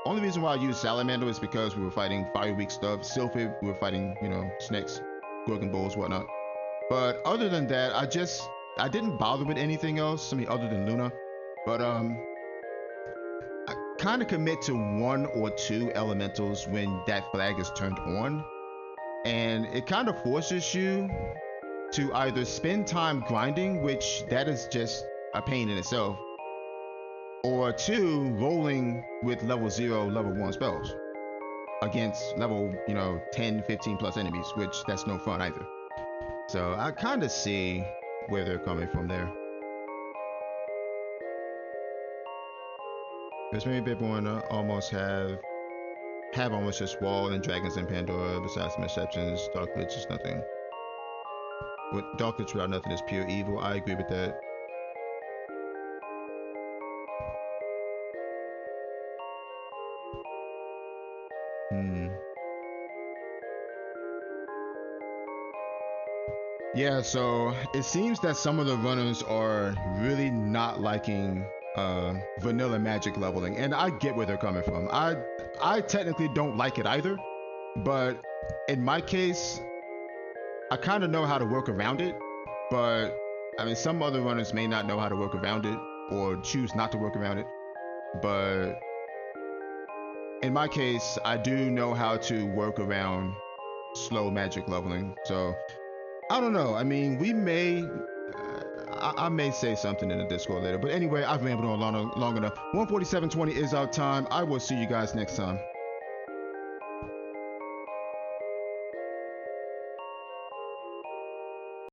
Only reason why I used Salamander is because we were fighting Fire Weak stuff. Sylphid, we were fighting, snakes, Gorgon Bulls, whatnot. But other than that, I didn't bother with anything else, I mean, other than Luna. But, I kind of commit to one or two elementals when that flag is turned on. And it kind of forces you to either spend time grinding, which that is just a pain in itself, or two, rolling with level 0, level 1 spells against level, 10, 15 plus enemies, which that's no fun either. So I kind of see where they're coming from there. There's maybe a bit more to almost have almost just Wall and Dragons and Pandora, besides some exceptions. Dark Glitch is nothing. With Dark Glitch without nothing is pure evil. I agree with that. Yeah, so it seems that some of the runners are really not liking vanilla magic leveling, and I get where they're coming from. I technically don't like it either, but in my case, I kind of know how to work around it, but I mean, some other runners may not know how to work around it or choose not to work around it. But in my case, I do know how to work around slow magic leveling. So I don't know. I mean, we may. I may say something in the Discord later. But anyway, I've rambled on long enough. 147.20 is our time. I will see you guys next time.